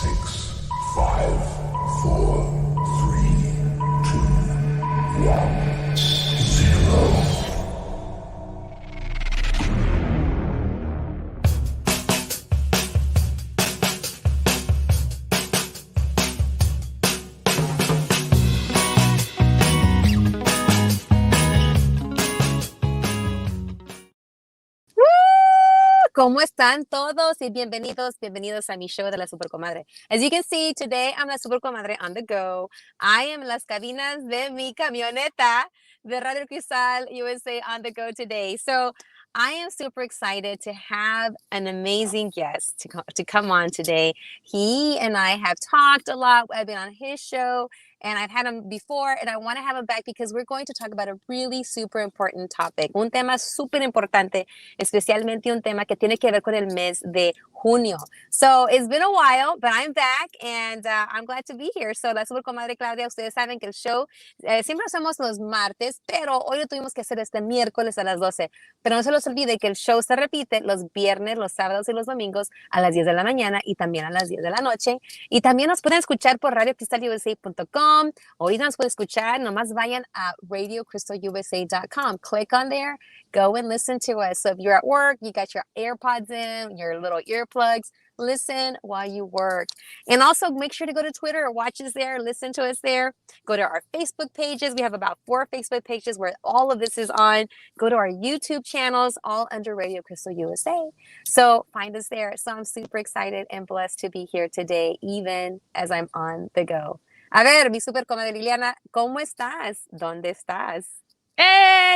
6, 5, 4, 3, 2, 1, 0. ¿Cómo están todos? Y bienvenidos a mi show de la Super Comadre. As you can see, today I'm la Super Comadre on the go. I am en las cabinas de mi camioneta de Radio Cristal USA on the go today. So I am super excited to have an amazing guest to come on today. He and I have talked a lot. I've been on his show and I've had him before, and I want to have him back because we're going to talk about a really super important topic. Un tema súper importante, especialmente un tema que tiene que ver con el mes de junio. So it's been a while, but I'm back and I'm glad to be here. So la Super Comadre Claudia, ustedes saben que el show siempre hacemos los martes, pero hoy lo tuvimos que hacer este miércoles a las 12. Pero no se los olvide que el show se repite los viernes, los sábados y los domingos a las 10 de la mañana y también a las 10 de la noche. Y también nos pueden escuchar por radiocristalusa.com. Ahorita nos pueden escuchar, nomás vayan a radiocristalusa.com. Click on there, go and listen to us. So if you're at work, you got your AirPods in, your little earplugs, listen while you work. And also make sure to go to Twitter or watch us there, listen to us there. Go to our Facebook pages. We have about 4 Facebook pages where all of this is on. Go to our YouTube channels, all under Radio Crystal USA. So find us there. So I'm super excited and blessed to be here today, even as I'm on the go. A ver, mi super comadre Liliana, ¿cómo estás? ¿Dónde estás?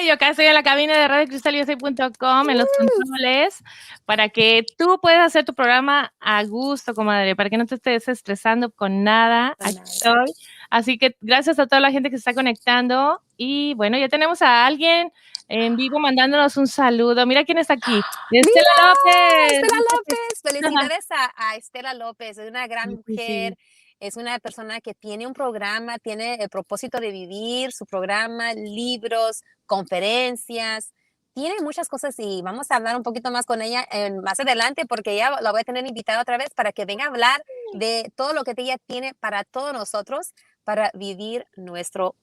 Yo acá estoy en la cabina de radiocristalusa.com en los controles para que tú puedas hacer tu programa a gusto, comadre, para que no te estés estresando con nada. Aquí estoy. Así que gracias a toda la gente que se está conectando. Y bueno, ya tenemos a alguien en vivo mandándonos un saludo. Mira quién está aquí. Estela López. Estela López. Felicidades a Estela López. Es una gran mujer. Sí. Es una persona que tiene un programa, tiene el propósito de vivir su programa, libros, conferencias, tiene muchas cosas y vamos a hablar un poquito más con ella más adelante porque ella la voy a tener invitada otra vez para que venga a hablar de todo lo que ella tiene para todos nosotros para vivir nuestro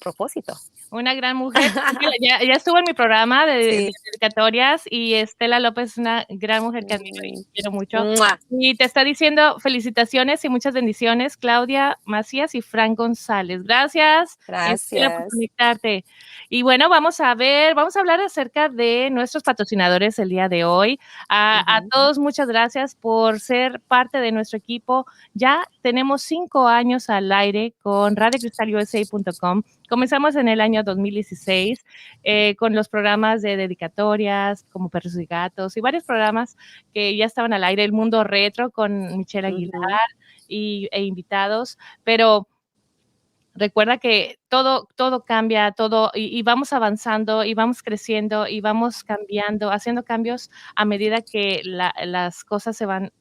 propósito. Una gran mujer. ya estuvo en mi programa de dedicatorias y Estela López es una gran mujer que admiro y quiero mucho. Y te está diciendo felicitaciones y muchas bendiciones, Claudia Macías y Frank González. Gracias. Estela, por conectarte. Y bueno, vamos a hablar acerca de nuestros patrocinadores el día de hoy. A todos, muchas gracias por ser parte de nuestro equipo. Ya tenemos 5 años al aire con radiocristalusa.com. Comenzamos en el año 2016 con los programas de dedicatorias como Perros y Gatos y varios programas que ya estaban al aire, El Mundo Retro con Michelle Aguilar e invitados, pero recuerda que todo cambia, y vamos avanzando y vamos creciendo y vamos cambiando, haciendo cambios a medida que las cosas se van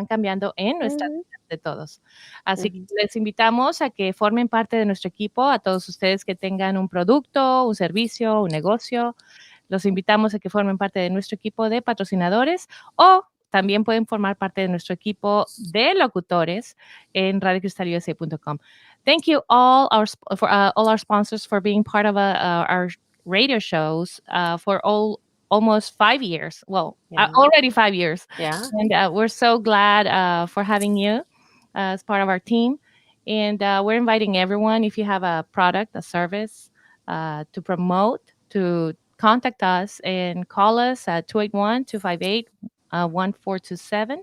cambiando en nuestra vida de todos. Así que les invitamos a que formen parte de nuestro equipo, a todos ustedes que tengan un producto, un servicio, un negocio. Los invitamos a que formen parte de nuestro equipo de patrocinadores o también pueden formar parte de nuestro equipo de locutores en radiocristalusa.com. Thank you all our sponsors for being part of our radio shows for almost 5 years. Well, already 5 years. Yeah. And we're so glad for having you as part of our team. And we're inviting everyone, if you have a product, a service to promote, to contact us and call us at 281-258-1427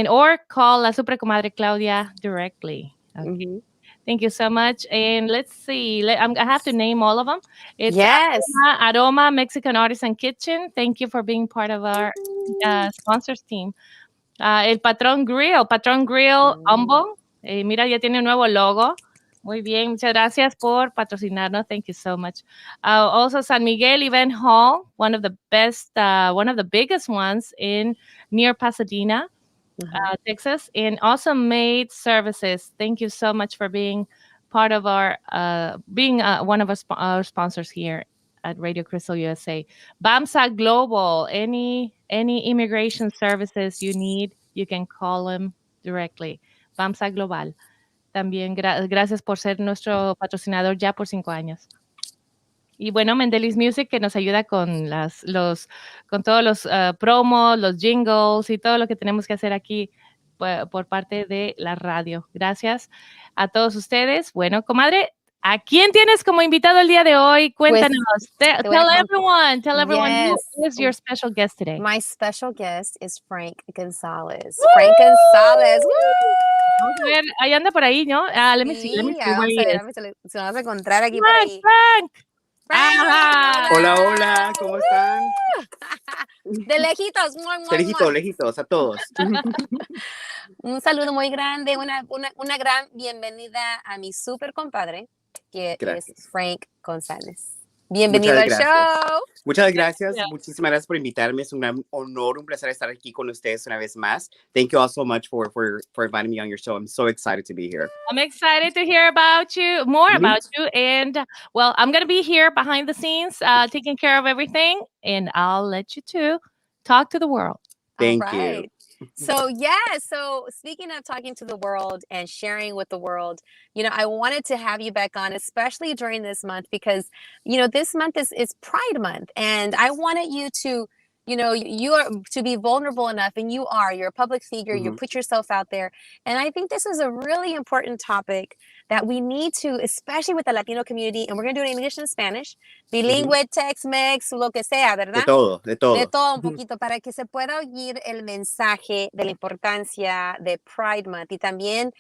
or call La Super Comadre Claudia directly. Okay. Thank you so much. And let's see. I have to name all of them. It's Aroma Mexican Artisan Kitchen. Thank you for being part of our sponsors team. El Patrón Grill Humble. Mira, ya tiene un nuevo logo. Muy bien, muchas gracias por patrocinarnos. Thank you so much. Also, San Miguel Event Hall, one of the biggest ones near Pasadena, Texas, and Awesome Made Services. Thank you so much for being part of our, one of our sponsors here at Radio Crystal USA. BAMSA Global, any immigration services you need, you can call them directly. FAMSA Global. También gracias por ser nuestro patrocinador ya por 5 años. Y bueno, Mendelis Music, que nos ayuda con con todos los promos, los jingles y todo lo que tenemos que hacer aquí por parte de la radio. Gracias a todos ustedes. Bueno, comadre, ¿a quién tienes como invitado el día de hoy? Cuéntanos. Tell everyone Yes. who is your special guest today. My special guest is Frank Gonzalez. Frank Gonzalez. Woo! Vamos a ver, ahí anda por ahí, ¿no? Let me see Vamos where a he ver, is. se lo vas a encontrar aquí por ahí. Frank! Frank. Hola, hola, ¿cómo están? De lejitos. Lejitos a todos. Un saludo muy grande, una gran bienvenida a mi super compadre, que Gracias. es Frank González. Bienvenido al show. Muchas gracias. Muchísimas gracias por invitarme. Es un gran honor, un placer estar aquí con ustedes una vez más. Thank you all so much for inviting me on your show. I'm so excited to be here. I'm excited to hear about you, more about you. And, well, I'm going to be here behind the scenes, taking care of everything. And I'll let you two talk to the world. Thank you. So speaking of talking to the world and sharing with the world, I wanted to have you back on, especially during this month, because, this month is Pride Month. And I wanted you to, you are to be vulnerable enough, and you're a public figure, you put yourself out there. And I think this is a really important topic that we need to, especially with the Latino community, and we're going to do it in English and Spanish, bilingüe, Tex-Mex, lo que sea, ¿verdad? De todo. De todo un poquito, para que se pueda oír el mensaje de la importancia de Pride Month y también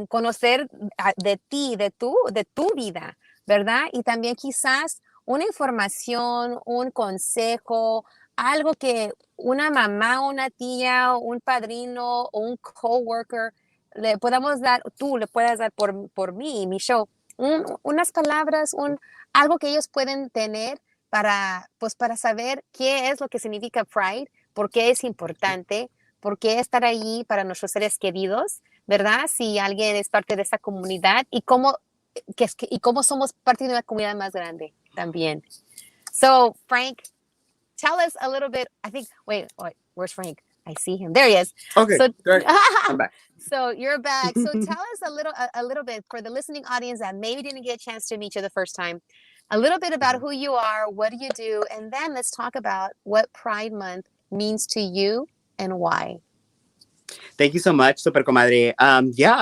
conocer de ti, de tu vida, ¿verdad? Y también quizás una información, un consejo, algo que una mamá, una tía, un padrino o un coworker le podamos dar, tú le puedas dar por mí, mi show, unas palabras, algo que ellos pueden tener para saber qué es lo que significa Pride, por qué es importante, por qué estar allí para nuestros seres queridos, ¿verdad? Si alguien es parte de esta comunidad y cómo somos parte de una comunidad más grande también. So, Frank, tell us a little bit. I think, wait, where's Frank? I see him. There he is. Okay, I'm back. So you're back. So tell us a little bit for the listening audience that maybe didn't get a chance to meet you the first time, a little bit about who you are, what do you do, and then let's talk about what Pride Month means to you and why. Thank you so much, Super Comadre.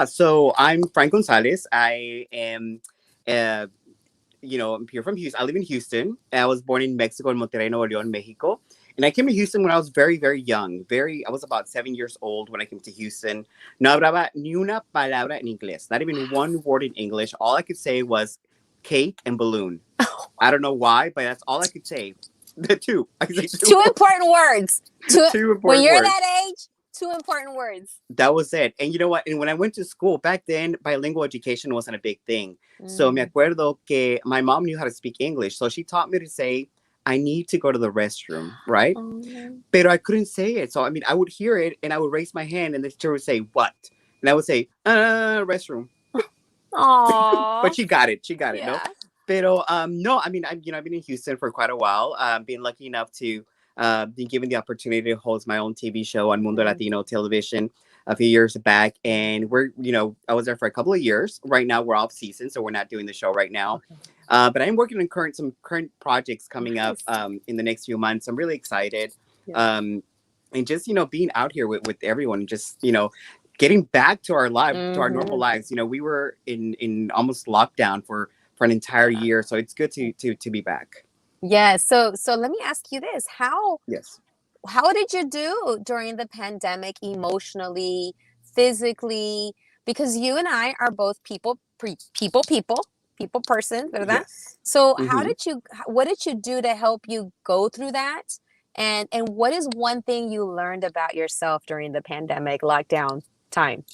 So I'm Frank Gonzalez. I am, I'm here from Houston. I live in Houston. I was born in Mexico, in Monterrey, Nuevo León, Mexico. And I came to Houston when I was very, very young. I was about 7 years old when I came to Houston. No hablaba ni una palabra en inglés. Not even one word in English. All I could say was cake and balloon. I don't know why, but that's all I could say. The two. I could say two important words. Two important when you're words. That age, 2 important words. That was it. And you know what? And when I went to school, back then, bilingual education wasn't a big thing. So me acuerdo que my mom knew how to speak English. So she taught me to say, I need to go to the restroom, right? But I couldn't say it. So, I would hear it and I would raise my hand and the teacher would say, what? And I would say, restroom. But she got it. No? Pero, no, I've been in Houston for quite a while. Been lucky enough to be given the opportunity to host my own TV show on Mundo Latino television a few years back. And I was there for a couple of years. Right now, we're off season, so we're not doing the show right now. But I'm working on some current projects coming up in the next few months. I'm really excited. And just, being out here with everyone, just, getting back to our lives, to our normal lives. We were in almost lockdown for an entire year. So it's good to be back. Yeah. So let me ask you this. How did you do during the pandemic emotionally, physically? Because you and I are both people person, ¿verdad? Yes. So what did you do to help you go through that? And what is one thing you learned about yourself during the pandemic lockdown time?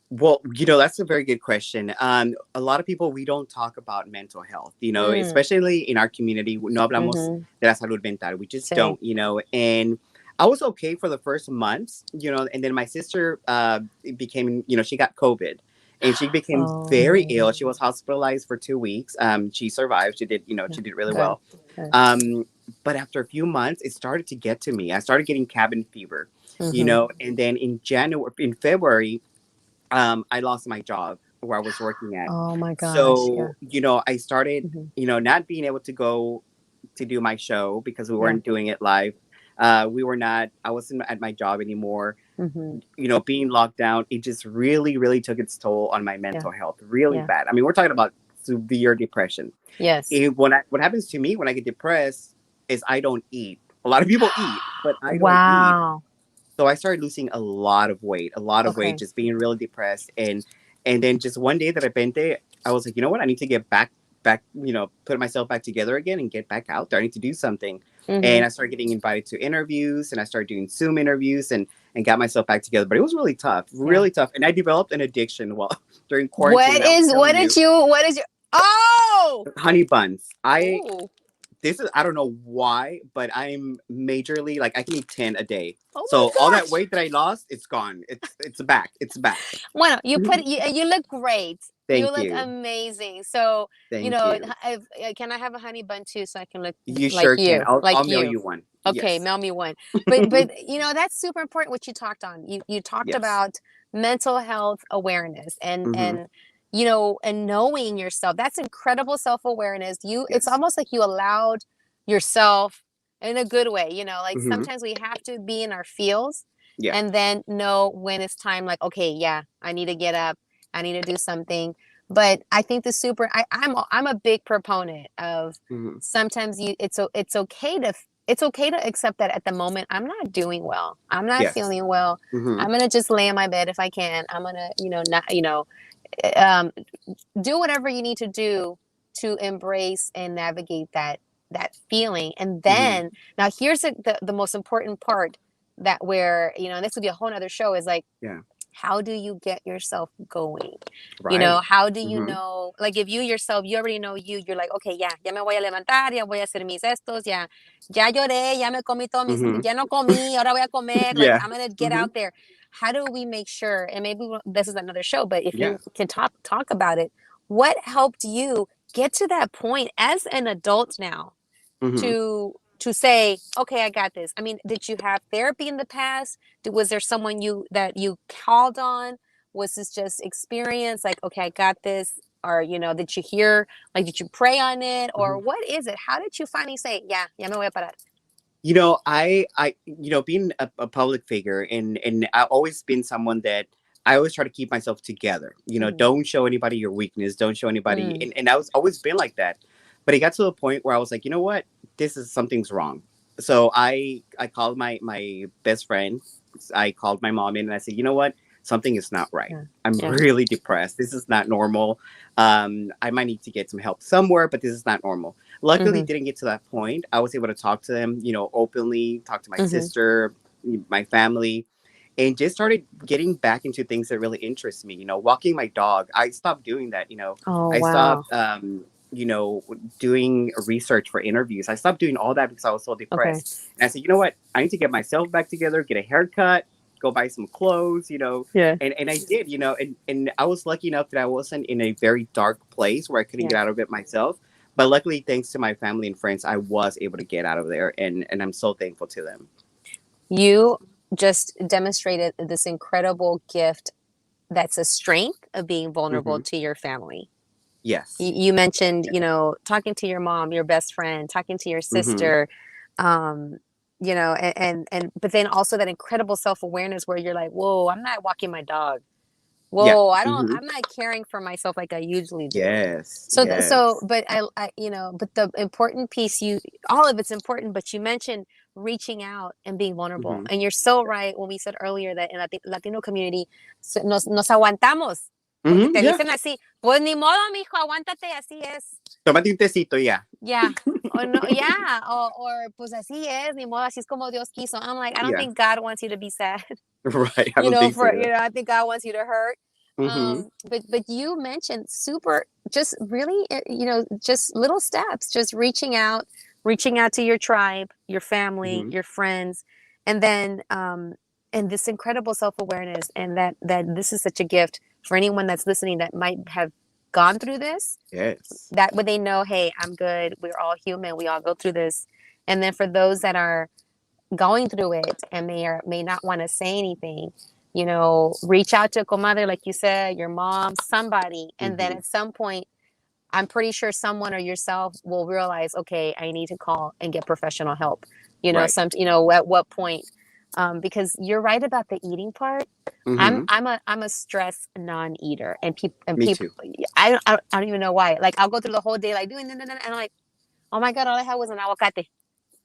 Well, that's a very good question. A lot of people, we don't talk about mental health, especially in our community. No hablamos de la salud mental. We just don't, and I was okay for the first months, and then my sister became, she got COVID and she became very ill. She was hospitalized for 2 weeks. She survived. She did, she did really well. But after a few months, it started to get to me. I started getting cabin fever. you know, and then in February, I lost my job where I was working at. Oh my gosh. So, you know, I started, Mhm. you know, not being able to go to do my show because we Yeah. weren't doing it live. I wasn't at my job anymore. Mhm. You know, being locked down, it just really, really took its toll on my mental health, really Yeah. bad. I mean, we're talking about severe depression. Yes. What happens to me when I get depressed is I don't eat. A lot of people eat, but I don't eat. Wow. So I started losing a lot of weight, Okay. just being really depressed. And then just one day that I was like, you know what? I need to get back, you know, put myself back together again and get back out there. I need to do something. Mhm. And I started getting invited to interviews and I started doing Zoom interviews and got myself back together. But it was really tough, really tough. And I developed an addiction while during quarantine. What did you Oh! Honey buns. Ooh. I don't know why, but I'm majorly like I can eat 10 a day. Oh So my all that gosh. weight that I lost, it's gone. It's back. It's back. Well, you look great. Thank you look you. amazing. So, Thank you know, you. can I have a honey bun too so I can look You like sure you? can. I'll Like mail you. you one. Okay, Yes. mail me one. But you know, that's super important what you talked on. You talked Yes. about mental health awareness and Mhm. you know, and knowing yourself. That's incredible self-awareness. It's Yes. almost like you allowed yourself in a good way, you know, like Mhm. sometimes we have to be in our fields Yeah. and then know when it's time, like, okay, yeah, I need to get up, I need to do something. But I think I'm a big proponent of Mhm. sometimes it's okay to accept that at the moment I'm not doing well. I'm not Yes. feeling well. Mhm. I'm gonna just lay in my bed if I can. I'm gonna, you know, not, you know, um, do whatever you need to do to embrace and navigate that feeling. And Mhm. then now here's the most important part that where, you know, and this would be a whole nother show is like, Yeah. how do you get yourself going? Right. You know, how do you Mhm. know, like if you yourself, you already know you're like, okay, ya me voy a levantar, ya voy a hacer mis estos, ya lloré, ya me comí todos mis, Mhm. ya no comí, ahora voy a comer, like Yeah. I'm gonna get Mhm. out there. How do we make sure, and maybe this is another show, but if Yeah. you can talk about it, what helped you get to that point as an adult now Mhm. to say, okay, I got this? I mean, did you have therapy in the past? Was there someone that you called on? Was this just experience? Like, okay, I got this. Or, you know, did you hear, like, did you pray on it? Or Mhm. what is it? How did you finally say, ya me voy a parar? You know, you know, being a public figure and I've always been someone that I always try to keep myself together. You know, Mhm. don't show anybody your weakness. Don't show anybody. Mm. And I was always been like that. But it got to a point where I was like, you know what? Something's wrong. So I called my best friend. I called my mom in and I said, you know what? Something is not right. Yeah. I'm Yeah. really depressed. This is not normal. I might need to get some help somewhere, but this is not normal. Luckily, Mhm. didn't get to that point. I was able to talk to them, you know, openly, talk to my Mhm. sister, my family, and just started getting back into things that really interest me. You know, walking my dog. I stopped doing that. You know, Oh, I wow. stopped, you know, doing research for interviews. I stopped doing all that because I was so Okay. depressed. And I said, you know what? I need to get myself back together, get a haircut, go buy some clothes, you know. Yeah. And I did, you know, and I was lucky enough that I wasn't in a very dark place where I couldn't Yeah. get out of it myself. But luckily, thanks to my family and friends, I was able to get out of there, and I'm so thankful to them. You just demonstrated this incredible gift that's a strength of being vulnerable Hmm. to your family. Yes. You mentioned, you know, talking to your mom, your best friend, talking to your Hmm. sister, um, you know, but then also that incredible self-awareness where you're like, whoa, I'm not walking my dog. Yeah. Whoa, Hmm. I'm not caring for myself like I usually do. Yes. So, Yes. but you know, but the important piece, all of it's important, but you mentioned reaching out and being vulnerable. Hmm. And you're so right when we said earlier that in the Latino community, nos aguantamos. Porque te Yeah. dicen así, pues ni modo, mijo, aguántate, así es. Tómate un tecito, yeah. Yeah. Or no, yeah. Or pues así es, ni modo, así es como Dios quiso. I'm like, I don't Yeah. think God wants you to be sad. Right. I You don't know, think so. you know, I think God wants you to hurt. Hmm. But you mentioned just really, you know, just little steps, just reaching out to your tribe, your family, Hmm. your friends, and then and this incredible self-awareness, and that this is such a gift for anyone that's listening that might have gone through this, Yes. that when they know, hey, I'm good, we're all human, we all go through this. And then for those that are going through it and may not want to say anything, you know, reach out to a comadre, like you said, your mom, somebody. And then at some point, I'm pretty sure someone or yourself will realize, okay, I need to call and get professional help. You know, Right. you know, at what point? Because you're right about the eating part. I'm a stress non-eater, and Me people, too. I don't even know why. Like I'll go through the whole day like doing, and I'm like, oh my god, all I had was an aguacate,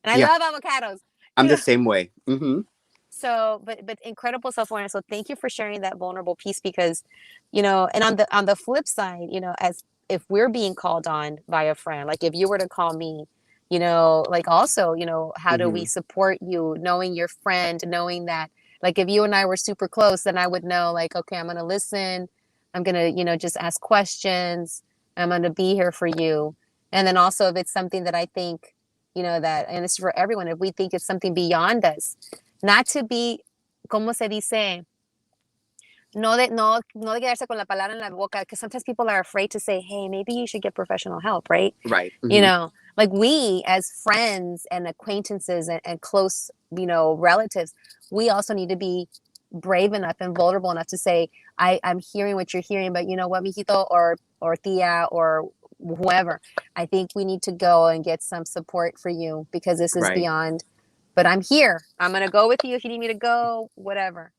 and I Yeah, love avocados. I'm You the know, same way. so but incredible self-awareness. So thank you for sharing that vulnerable piece, because, you know, and on the flip side, you know, as if we're being called on by a friend, like if you were to call me, you know, like also, you know, how do we support you, knowing your friend, knowing that, like if you and I were super close, then I would know, like, okay, I'm going to listen, I'm going to, you know, just ask questions, I'm going to be here for you. And then also if it's something that I think, you know, that, and it's for everyone, if we think it's something beyond us, not to be, ¿cómo se dice? No de quedarse con la palabra en la boca, because sometimes people are afraid to say, hey, maybe you should get professional help, right? Right. You know, like we as friends and acquaintances and close, you know, relatives, we also need to be brave enough and vulnerable enough to say, I'm hearing what you're hearing, but you know what, mijito, or tia, or whoever, I think we need to go and get some support for you, because this is Right. beyond, but I'm here. I'm going to go with you if you need me to go, whatever.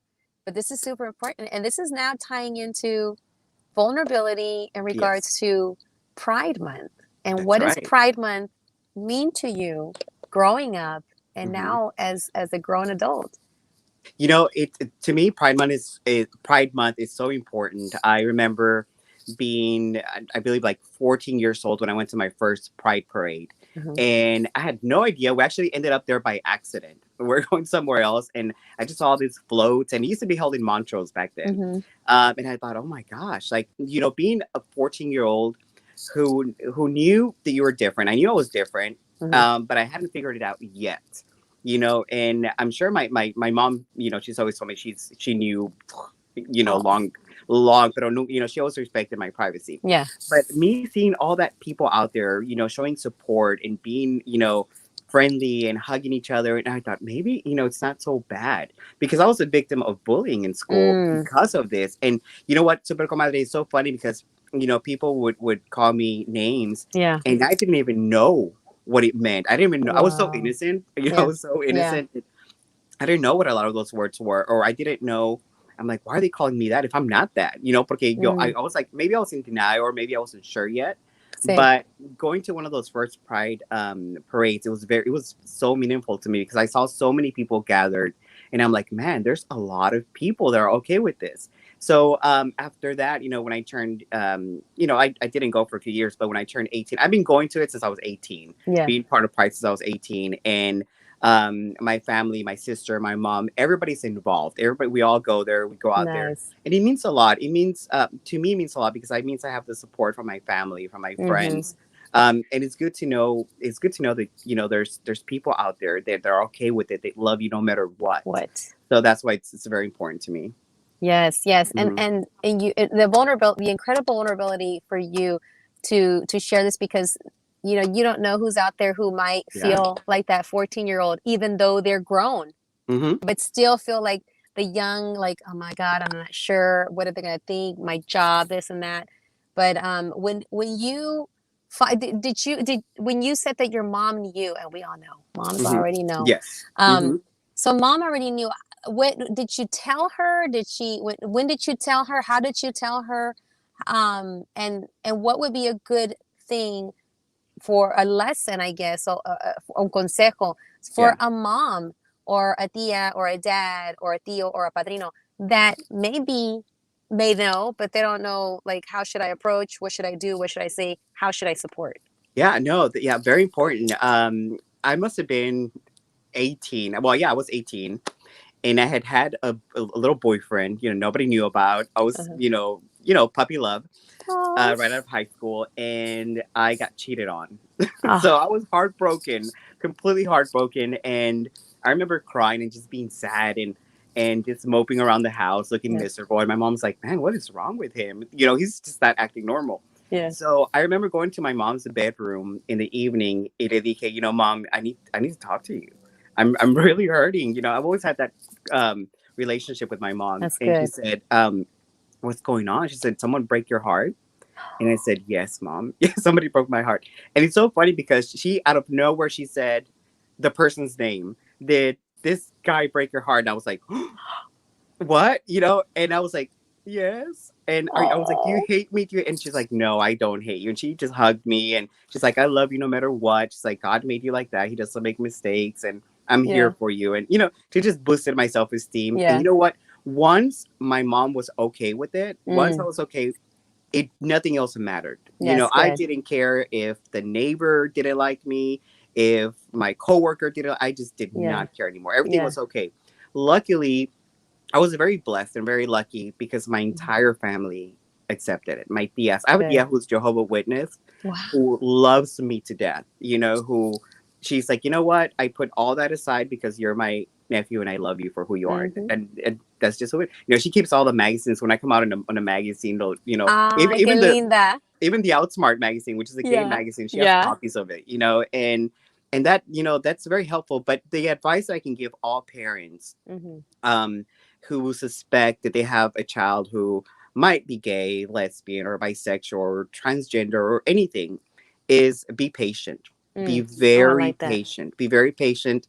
But this is super important. And this is now tying into vulnerability in regards to Pride Month. And what does Pride Month mean to you growing up and now as a grown adult? You know, to me, Pride Month is so important. I remember being, I believe, like 14 years old when I went to my first Pride parade, and I had no idea. We actually ended up there by accident. We're going somewhere else, and I just saw these floats, and it used to be held in Montrose back then. And I thought, oh my gosh, like, you know, being a 14-year-old who knew that you were different. I knew I was different, but I hadn't figured it out yet. You know, and I'm sure my mom, you know, she's always told me she knew, you know, long, but you know, she always respected my privacy. Yeah. But me seeing all that people out there, you know, showing support and being, you know, friendly and hugging each other, and I thought maybe, you know, it's not so bad, because I was a victim of bullying in school because of this. And you know what, Super Comadre, is so funny because, you know, people would call me names, and I didn't even know what it meant. I didn't even know. I was so innocent. You know, I was so innocent. I didn't know what a lot of those words were, or I didn't know. I'm like, why are they calling me that if I'm not that? You know, porque yo, I was like, maybe I was in denial, or maybe I wasn't sure yet. But going to one of those first Pride parades, it was so meaningful to me, because I saw so many people gathered, and I'm like, man, there's a lot of people that are okay with this. So after that, you know, when I turned, you know, I didn't go for a few years, but when I turned 18, I've been going to it since I was 18, being part of Pride since I was 18. And my family, my sister, my mom, everybody's involved. Everybody, we all go there, we go out there. And it means a lot. It means, to me, it means a lot, because it means I have the support from my family, from my friends. And it's good to know that, you know, there's people out there that they're okay with it. They love you no matter what. So that's why it's very important to me. Yes. And you, the incredible vulnerability for you to share this, because you know, you don't know who's out there who might feel like that 14-year-old, even though they're grown, but still feel like the young, like, oh my God, I'm not sure, what are they gonna think, my job, this and that. But when you when you said that your mom knew, and we all know moms already know. Yes. So mom already knew. What did you tell her? When did you tell her? How did you tell her? And what would be a good thing for a lesson, I guess, or un consejo for a mom or a tia or a dad or a tío or a padrino that maybe may know, but they don't know, like, how should I approach? What should I do? What should I say? How should I support? Yeah, no, very important. I must have been 18. Well, yeah, I was 18. And I had a little boyfriend, you know, nobody knew about. I was, you know, puppy love, right out of high school, and I got cheated on. So I was heartbroken, completely heartbroken, and I remember crying and just being sad and just moping around the house, looking miserable. And my mom's like, "Man, what is wrong with him? You know, he's just not acting normal." So I remember going to my mom's bedroom in the evening. Y le dije, you know, Mom, I need to talk to you. I'm really hurting. I've always had that relationship with my mom. That's And she good. said, what's going on? She said, someone break your heart? And I said, yes, mom. Yeah, somebody broke my heart. And it's so funny because she, out of nowhere, she said the person's name. Did this guy break your heart? And I was like, what? And I was like, yes. And I was like, do you Oh, hate me? And she's like, no, I don't hate you. And she just hugged me. And she's like, I love you no matter what. She's like, God made you like that. He doesn't make mistakes. And I'm yeah, here for you. And, she just boosted my self-esteem. And yeah. you know what? Once my mom was okay with it, once I was okay, nothing else mattered. Yes, I good. didn't care if the neighbor didn't like me, if my coworker didn't. I just did Yeah, not care anymore. Everything yeah. was okay. Luckily, I was very blessed and very lucky because my entire family accepted it. My tias, I have a Good. tia who's Jehovah's Witness, Wow. who loves me to death. Who she's like, you know what? I put all that aside because you're my nephew and I love you for who you are, and that's just who it. She keeps all the magazines. When I come out on a magazine, Ay, qué even linda. even the Outsmart magazine, which is a gay Yeah, magazine, she has yeah. copies of it. And that that's very helpful. But the advice I can give all parents, who suspect that they have a child who might be gay, lesbian, or bisexual, or transgender, or anything, is be patient. Be Oh, I very like that. patient. Be very patient.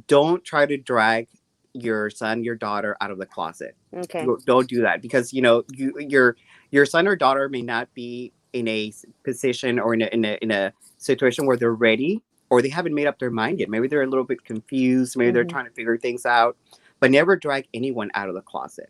Don't try to drag your son, your daughter out of the closet. Okay. Don't do that because your son or daughter may not be in a position or in a situation where they're ready, or they haven't made up their mind yet. Maybe they're a little bit confused. Maybe they're trying to figure things out. But never drag anyone out of the closet.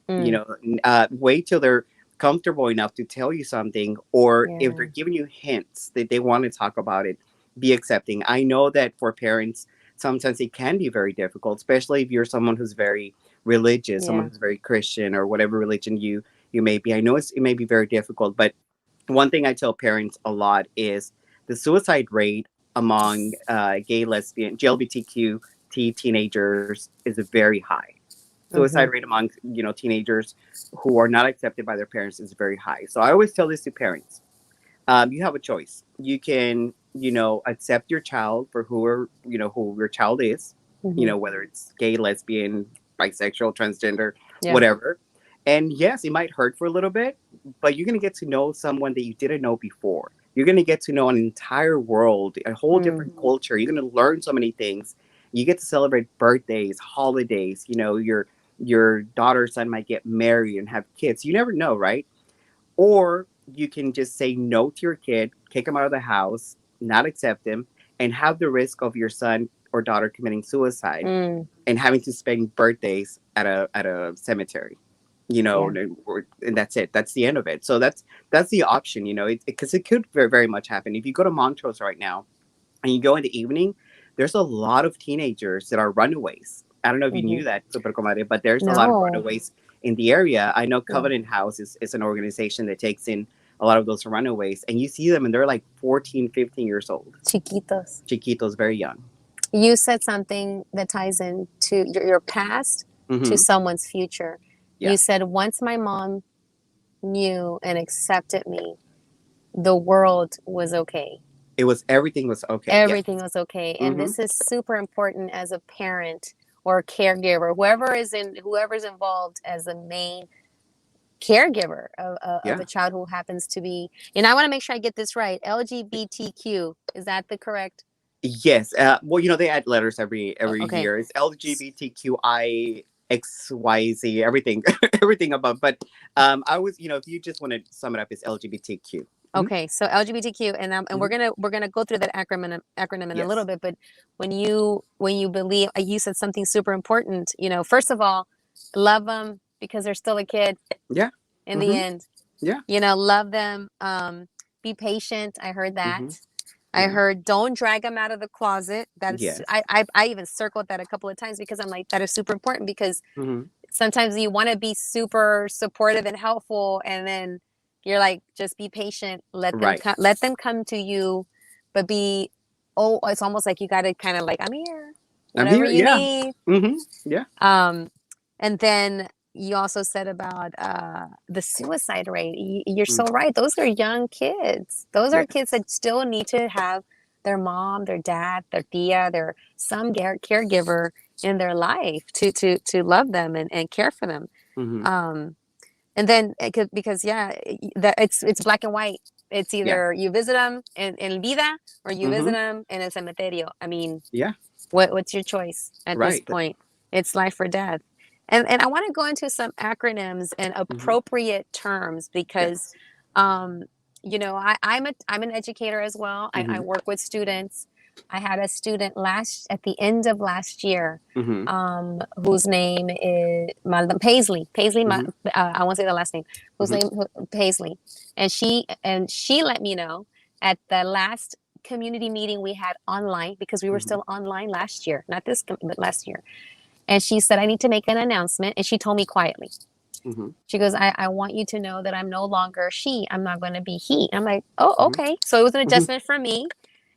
Wait till they're comfortable enough to tell you something, or if they're giving you hints that they want to talk about it, be accepting. I know that for parents, sometimes it can be very difficult, especially if you're someone who's very religious, someone who's very Christian, or whatever religion you may be. I know it may be very difficult, but one thing I tell parents a lot is the suicide rate among gay, lesbian, GLBTQ teenagers is very high. Suicide rate among teenagers who are not accepted by their parents is very high. So I always tell this to parents: you have a choice. You can accept your child for who your child is, whether it's gay, lesbian, bisexual, transgender, whatever. And yes, it might hurt for a little bit, but you're going to get to know someone that you didn't know before. You're going to get to know an entire world, a whole different culture. You're going to learn so many things. You get to celebrate birthdays, holidays. Your daughter or son might get married and have kids. You never know, right? Or you can just say no to your kid, kick him out of the house, not accept him, and have the risk of your son or daughter committing suicide and having to spend birthdays at a cemetery. And that's it. That's the end of it. So that's the option. Because it could very, very much happen. If you go to Montrose right now and you go in the evening, there's a lot of teenagers that are runaways. I don't know if you knew that, Super Comadre, but there's a lot of runaways in the area. I know Covenant House is an organization that takes in a lot of those runaways, and you see them and they're like 14, 15 years old. Chiquitos, very young. You said something that ties into your past to someone's future. Yeah. You said, once my mom knew and accepted me, the world was okay. Everything was okay. Everything was okay. And this is super important as a parent or a caregiver, whoever's involved as the main caregiver of a child who happens to be, and I want to make sure I get this right, LGBTQ. Is that the correct? Yes. Well, they add letters every year. It's LGBTQI XYZ, everything, everything above. But I was, if you just want to sum it up, it's LGBTQ. Okay, so LGBTQ, and we're gonna go through that acronym in a little bit. But when you believe, you said something super important. First of all, love them because they're still a kid. Yeah. In the end. Yeah. Love them. Be patient. I heard that. I heard don't drag them out of the closet. That's I even circled that a couple of times because I'm like, that is super important because sometimes you want to be super supportive and helpful, and then you're like, just be patient. Let them come to you, but it's almost like you got to kind of like, I'm here, whatever you need. Yeah. And then you also said about the suicide rate. You're so right. Those are young kids. Those are kids that still need to have their mom, their dad, their tia, their some caregiver in their life to love them and care for them. Mm-hmm. And then because it's black and white. It's Yeah. either you visit them in vida or you visit Mm-hmm. them in el cementerio. I mean, Yeah. what's your choice at this Right. point? It's life or death. And I want to go into some acronyms and Mm-hmm. appropriate terms because, Yes. I'm an educator as well. I Mm-hmm. work with students. I had a student at the end of last year, Mm-hmm. whose name is Paisley. Mm-hmm. I won't say the last name. Whose Mm-hmm. name Paisley, and she let me know at the last community meeting we had online because we were Mm-hmm. still online last year, not this, but last year. And she said, I need to make an announcement. And she told me quietly. Mm-hmm. She goes, I want you to know that I'm no longer she. I'm not going to be he. I'm like, oh, Mm-hmm. okay. So it was an Mm-hmm. adjustment for me.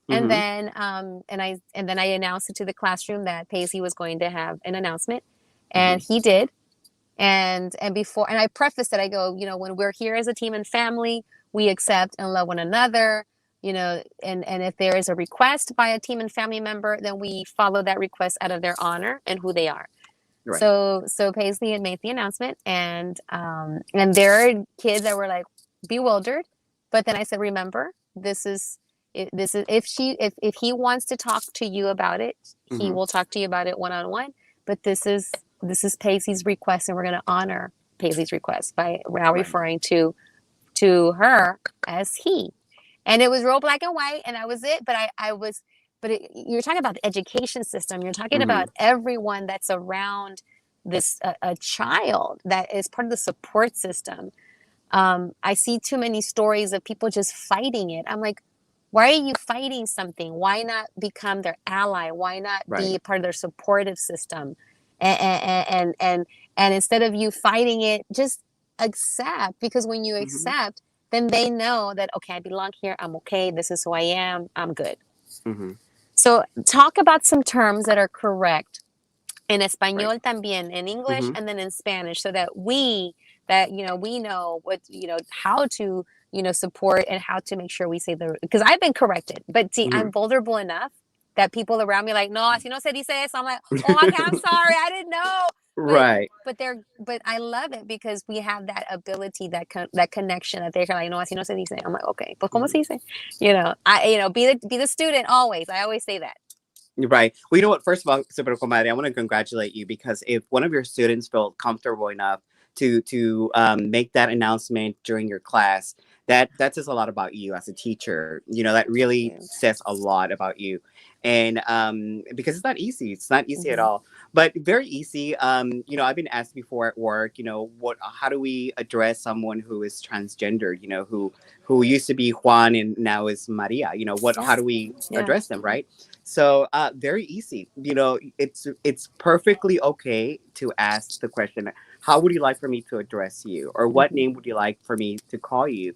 And Mm-hmm. then I announced it to the classroom that Paisley was going to have an announcement. And he did. And I prefaced it, I go, when we're here as a team and family, we accept and love one another, and if there is a request by a team and family member, then we follow that request out of their honor and who they are. Right. So Paisley had made the announcement, and there are kids that were like bewildered, but then I said, remember, this is if he wants to talk to you about it, he Mm-hmm. will talk to you about it one-on-one. But this is Paisley's request, and we're going to honor Paisley's request by now Right. referring to her as he. And it was real black and white, and that was it. You're talking about the education system. You're talking Mm-hmm. about everyone that's around this a child that is part of the support system. I see too many stories of people just fighting it. I'm like, why are you fighting something? Why not become their ally? Why not be Right. part of their supportive system? And instead of you fighting it, just accept, because when you Mm-hmm. accept, then they know that, okay, I belong here. I'm okay. This is who I am. I'm good. Mm-hmm. So talk about some terms that are correct in Right. Español también, in English, Mm-hmm. and then in Spanish, so that we know what, how to, support and how to make sure we say because I've been corrected, but see, Mm-hmm. I'm vulnerable enough that people around me like, no, así no se dice eso. I'm like, oh, okay, I'm sorry, I didn't know. Right. But I love it because we have that ability, that connection, that they're like, no, así no se dice. I'm like, okay, pues cómo se dice? Be the student always. I always say that. Right. Well, you know what? First of all, Super Comadre, I want to congratulate you, because if one of your students felt comfortable enough to make that announcement during your class, that says a lot about you as a teacher. That really says a lot about you. And because it's not easy. It's not easy at all, but very easy. I've been asked before at work, how do we address someone who is transgender, who used to be Juan and now is Maria? How do we address them, right? So very easy. It's perfectly okay to ask the question, how would you like for me to address you? Or what name would you like for me to call you?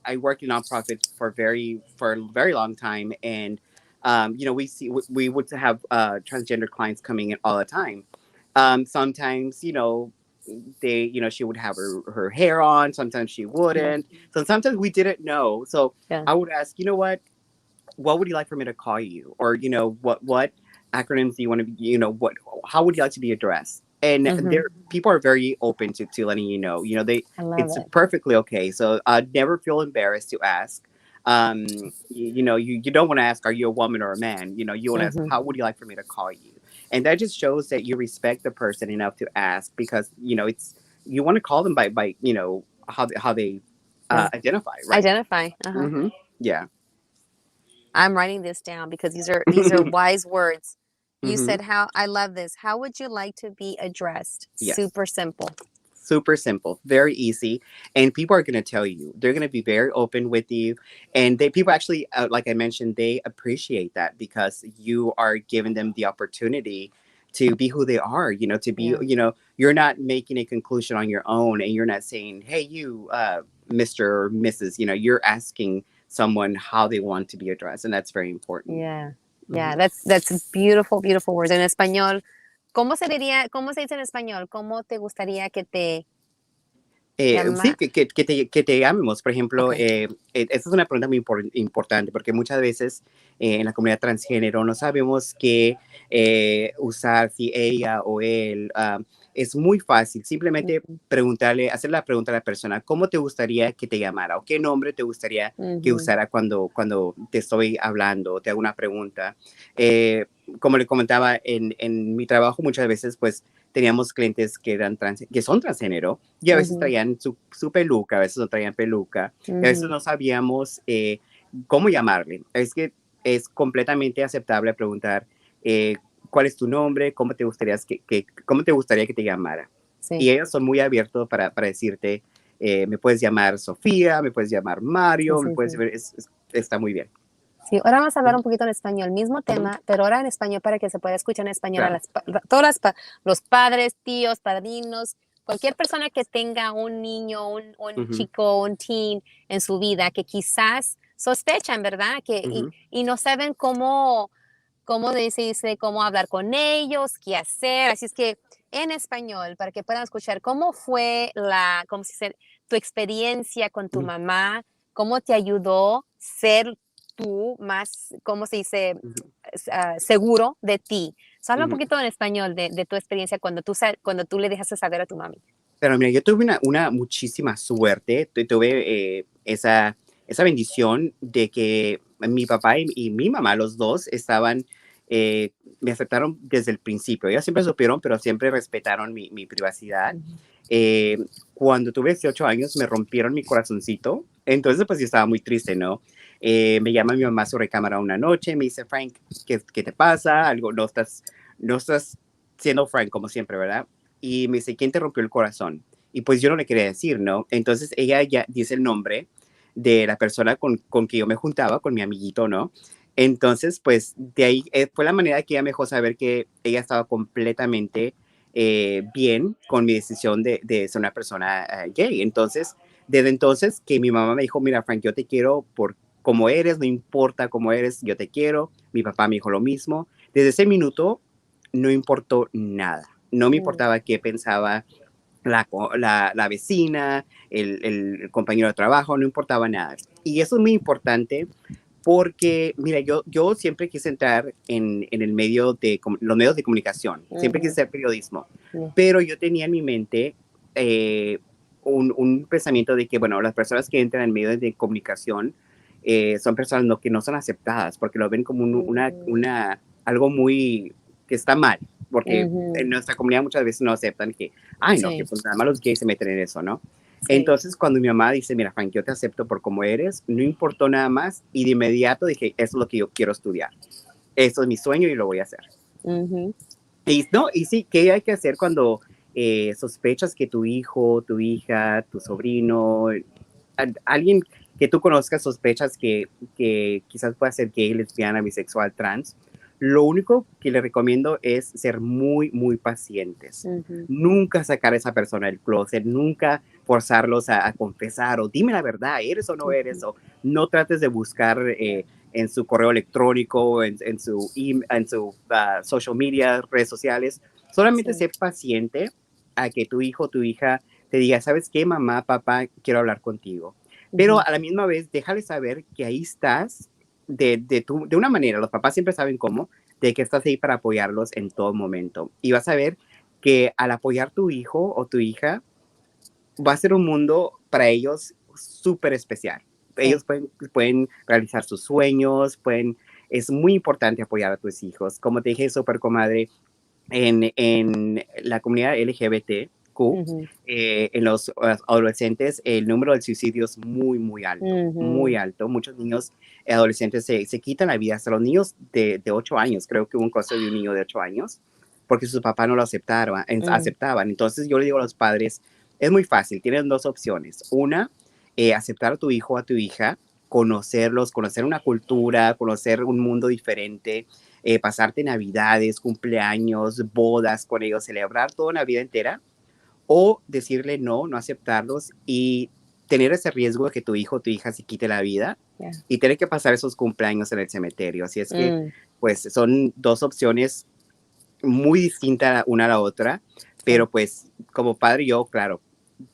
I worked in nonprofits for a very long time. And, we would have transgender clients coming in all the time. Sometimes, she would have her hair on. Sometimes she wouldn't. So sometimes we didn't know. So I would ask, what would you like for me to call you? Or, what acronyms do you want to, how would you like to be addressed? And people are very open to letting you know, it's perfectly okay. So never feel embarrassed to ask. You don't want to ask, are you a woman or a man? You want to ask, how would you like for me to call you? And that just shows that you respect the person enough to ask, because, you want to call them by how they identify, right? Identify. Yeah. I'm writing this down because these are wise words. You said, I love this. How would you like to be addressed? Yes. Super simple. Super simple, very easy. And people are going to tell you, they're going to be very open with you. And people actually, like I mentioned, they appreciate that, because you are giving them the opportunity to be who they are, to be, you're not making a conclusion on your own, and you're not saying, hey, you, Mr. or Mrs., you're asking someone how they want to be addressed. And that's very important. Yeah, that's beautiful, beautiful words. En español, cómo se dice en español? ¿Cómo te gustaría que te Sí, que te llamemos. Por ejemplo, Okay. esta es una pregunta muy importante porque muchas veces en la comunidad transgénero no sabemos qué usar, si ella o él. Es muy fácil. Simplemente Ujú, preguntarle, hacer la pregunta a la persona, ¿cómo te gustaría que te llamara? ¿O qué nombre te gustaría que ujú, usara cuando te estoy hablando o te hago una pregunta? Como le comentaba, en mi trabajo muchas veces, pues, teníamos clientes que son transgénero y a veces ujú, traían su peluca, a veces no traían peluca, y a veces ujú, no sabíamos cómo llamarle. Es que es completamente aceptable preguntar eh, cuál es tu nombre, cómo te gustaría que te llamara. sí, Y ellos son muy abiertos para decirte, me puedes llamar Sofía, me puedes llamar sí, Mario, me sí, puedes sí. llamar, está muy bien. Sí, ahora vamos a hablar Ujú, un poquito en español, mismo ujú, tema, pero ahora en español para que se pueda escuchar en español a claro. los padres, tíos, padrinos, cualquier persona que tenga un niño, un Ujú, chico, un teen en su vida que quizás sospechan, ¿verdad? ujú. Y no saben cómo cómo hablar con ellos, qué hacer. Así es que en español, para que puedan escuchar, ¿cómo fue cómo se dice, tu experiencia con tu Ujú, mamá? ¿Cómo te ayudó ser tú más, cómo se dice, ujú, seguro de ti? So, habla un ujú. poquito en español de tu experiencia cuando tú le dejaste saber a tu mami. Pero mira, yo tuve una muchísima suerte, tuve esa bendición de que mi papá y mi mamá, los dos, eh, me aceptaron desde el principio. Ellos siempre supieron, pero siempre respetaron mi privacidad. Ujú, Eh, Cuando tuve 18 años me rompieron mi corazoncito, entonces pues yo estaba muy triste, ¿no? Me llama mi mamá a su recámara una noche, me dice, Frank, ¿qué te pasa? Algo, no estás siendo Frank como siempre, ¿verdad? Y me dice, ¿quién te rompió el corazón? Y pues yo no le quería decir, ¿no? Entonces ella ya dice el nombre de la persona con que yo me juntaba, con mi amiguito, ¿no? Entonces, pues de ahí fue la manera que ella me dejó saber que ella estaba completamente bien con mi decisión de ser una persona gay. Entonces, desde entonces que mi mamá me dijo, mira, Frank, yo te quiero por como eres, no importa cómo eres, yo te quiero. Mi papá me dijo lo mismo. Desde ese minuto no importó nada. No me mm, importaba qué pensaba la vecina, el compañero de trabajo, no importaba nada. Y eso es muy importante porque, mira, yo siempre quise entrar en el medio los medios de comunicación, siempre quise ujú, hacer periodismo, yeah, pero yo tenía en mi mente eh, un pensamiento de que, bueno, las personas que entran en medios de comunicación son personas que no son aceptadas porque lo ven como ujú, algo muy que está mal, porque ujú, en nuestra comunidad muchas veces no aceptan que, ay, no, que sí, pues nada más los gays se meten en eso, ¿no? sí. Entonces, cuando mi mamá dice, mira, Frank, yo te acepto por como eres, no importó nada más y de inmediato dije, eso es lo que yo quiero estudiar. Eso es mi sueño y lo voy a hacer. Ujú, Y, no, y sí, ¿qué hay que hacer cuando sospechas que tu hijo, tu hija, tu sobrino, alguien que tú conozcas sospechas que quizás pueda ser gay, lesbiana, bisexual, trans? Lo único que le recomiendo es ser muy, muy pacientes. ujú, Nunca sacar a esa persona del closet, nunca forzarlos a confesar o dime la verdad, eres o no eres, ujú, o no trates de buscar en su correo electrónico, en su social media, redes sociales. Solamente sí, sé paciente a que tu hijo o tu hija te diga, ¿sabes qué, mamá, papá? Quiero hablar contigo. Pero ujú, a la misma vez, déjale saber que ahí estás de una manera, los papás siempre saben cómo, de que estás ahí para apoyarlos en todo momento. Y vas a ver que al apoyar tu hijo o tu hija, va a ser un mundo para ellos súper especial. sí. Ellos pueden realizar sus sueños, es muy importante apoyar a tus hijos. Como te dije, súper comadre, en la comunidad LGBTQ, Ujú, en los adolescentes, el número de suicidios es muy, muy alto, muy ujú, alto. Muchos niños adolescentes se quitan la vida, hasta los niños de 8 años. Creo que hubo un caso de un niño de 8 años, porque sus papás no lo mm, aceptaban. Entonces yo le digo a los padres, es muy fácil, tienen dos opciones. Una, aceptar a tu hijo o a tu hija, conocerlos, conocer una cultura, conocer un mundo diferente, pasarte navidades, cumpleaños, bodas con ellos, celebrar toda una vida entera, o decirle no, no aceptarlos y tener ese riesgo de que tu hijo o tu hija se quite la vida yeah, y tener que pasar esos cumpleaños en el cementerio. Así es que, mm, pues, son dos opciones muy distintas una a la otra, sí, pero pues como padre yo, claro,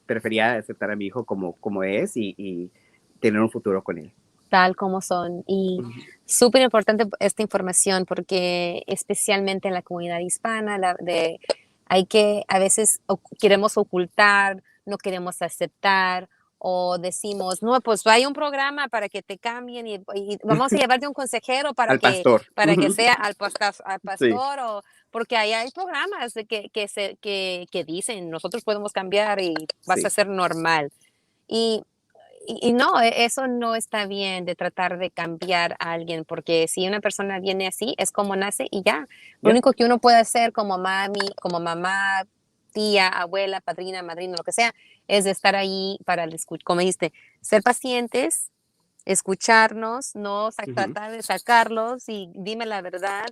prefería aceptar a mi hijo como es y tener un futuro con él. Tal como son. Y súper importante esta información porque especialmente en la comunidad hispana, hay que a veces queremos ocultar, no queremos aceptar o decimos, no, pues hay un programa para que te cambien y vamos a llevarte un consejero Al pastor. para que sea al Sí, pastor o porque ahí hay programas que dicen, nosotros podemos cambiar y vas a sí. ser normal. Y no, eso no está bien de tratar de cambiar a alguien, porque si una persona viene así, es como nace y ya. Lo Yep. único que uno puede hacer como mami, como mamá, tía, abuela, padrina, madrina, lo que sea, es estar ahí para, como dijiste, ser pacientes, escucharnos, no Ujú. tratar de sacarlos y dime la verdad.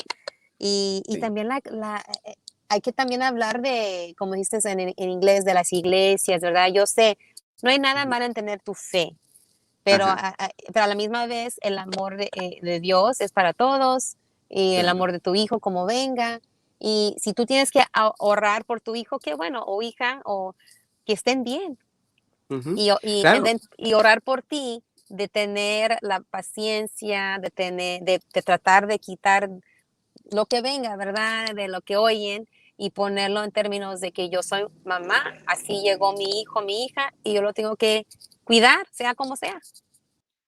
Y Sí. también hay que también hablar de, como dijiste en inglés, de las iglesias, ¿verdad? Yo sé, no hay nada Ujú. malo en tener tu fe, pero Ajá. pero a la misma vez el amor de Dios es para todos y el Claro. amor de tu hijo como venga. Y si tú tienes que ahorrar por tu hijo, qué bueno, o hija, o que estén bien. Ujú. And Claro. then, y orar por ti, de tener la paciencia, de tratar de quitar lo que venga, ¿verdad? De lo que oyen y ponerlo en términos de que yo soy mamá, así llegó mi hijo, mi hija, y yo lo tengo que cuidar, sea como sea.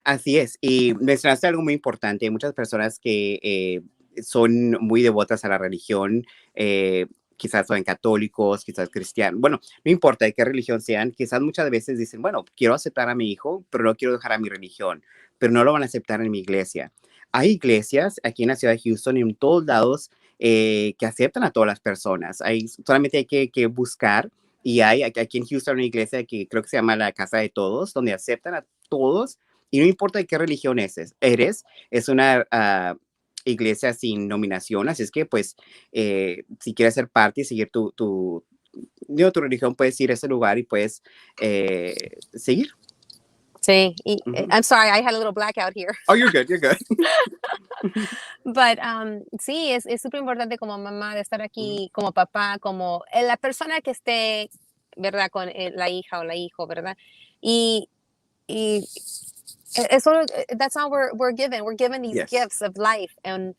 Así es. Y mencionaste algo muy importante. Hay muchas personas que son muy devotas a la religión, quizás son católicos, quizás cristianos. Bueno, no importa de qué religión sean, quizás muchas veces dicen, bueno, quiero aceptar a mi hijo, pero no quiero dejar a mi religión, pero no lo van a aceptar en mi iglesia. Hay iglesias aquí en la ciudad de Houston y en todos lados que aceptan a todas las personas. Solamente hay que buscar. Y hay aquí en Houston una iglesia que creo que se llama la Casa de Todos, donde aceptan a todos y no importa de qué religión eres, es una iglesia sin nominación, así es que pues si quieres ser parte y seguir tu religión, puedes ir a ese lugar y puedes seguir. Sí, Ujú. I'm sorry, I had a little blackout here. Oh, you're good, you're good. But sí, es súper importante como mamá de estar Ujú. aquí, como papá, como la persona que esté, ¿verdad? Con la hija o la hijo, ¿verdad? Y, y eso, that's how we're given. We're given these Yes. gifts of life. And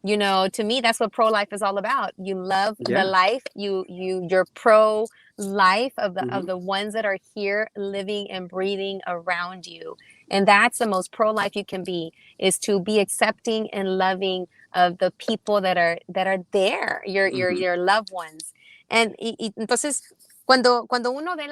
you know, to me, that's what pro-life is all about. You love the Yeah. life. You're pro-life of Ujú. the ones that are here living and breathing around you. And that's the most pro-life you can be, is to be accepting and loving of the people that are there, Ujú. your loved ones. Entonces, cuando uno ve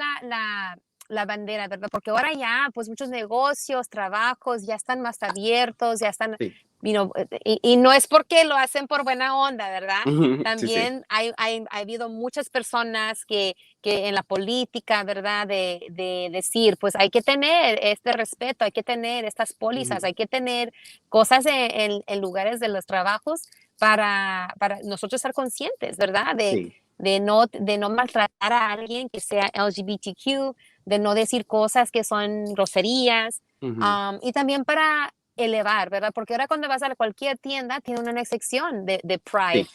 la bandera, ¿verdad? Porque ahora ya, pues muchos negocios, trabajos ya están más abiertos, ya están, Sí. y no es porque lo hacen por buena onda, ¿verdad? Ujú. Sí, sí. También ha habido muchas personas que en la política, ¿verdad? De decir, pues hay que tener este respeto, hay que tener estas pólizas, Ujú. hay que tener cosas en lugares de los trabajos para nosotros ser conscientes, ¿verdad? Sí. De no maltratar a alguien que sea LGBTQ, de no decir cosas que son groserías, Ujú. y también para elevar, ¿verdad? Porque ahora cuando vas a cualquier tienda tiene una sección de Pride. Sí.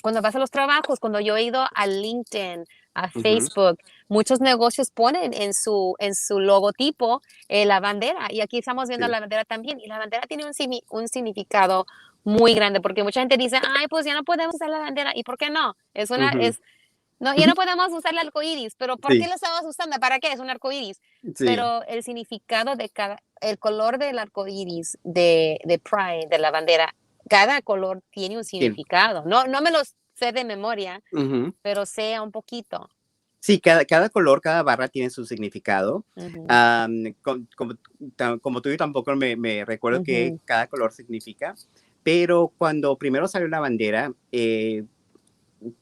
Cuando vas a los trabajos, cuando yo he ido a LinkedIn, a Ujú. Facebook, muchos negocios ponen en su logotipo la bandera. Y aquí estamos viendo Sí. la bandera también. Y la bandera tiene un significado muy grande, porque mucha gente dice, ay, pues ya no podemos usar la bandera. ¿Y por qué no? Ujú. No, ya no podemos usar el arco iris, pero ¿por qué Sí. lo estamos usando? ¿Para qué? Es un arco iris. Sí. Pero el significado el color del arco iris de Pride, de la bandera, cada color tiene un Sí. significado. No me lo sé de memoria, Ujú. pero sé un poquito. Sí, cada color, cada barra tiene su significado. Ujú, Como tú, yo tampoco me recuerdo que ujú, cada color significa, pero cuando primero salió la bandera,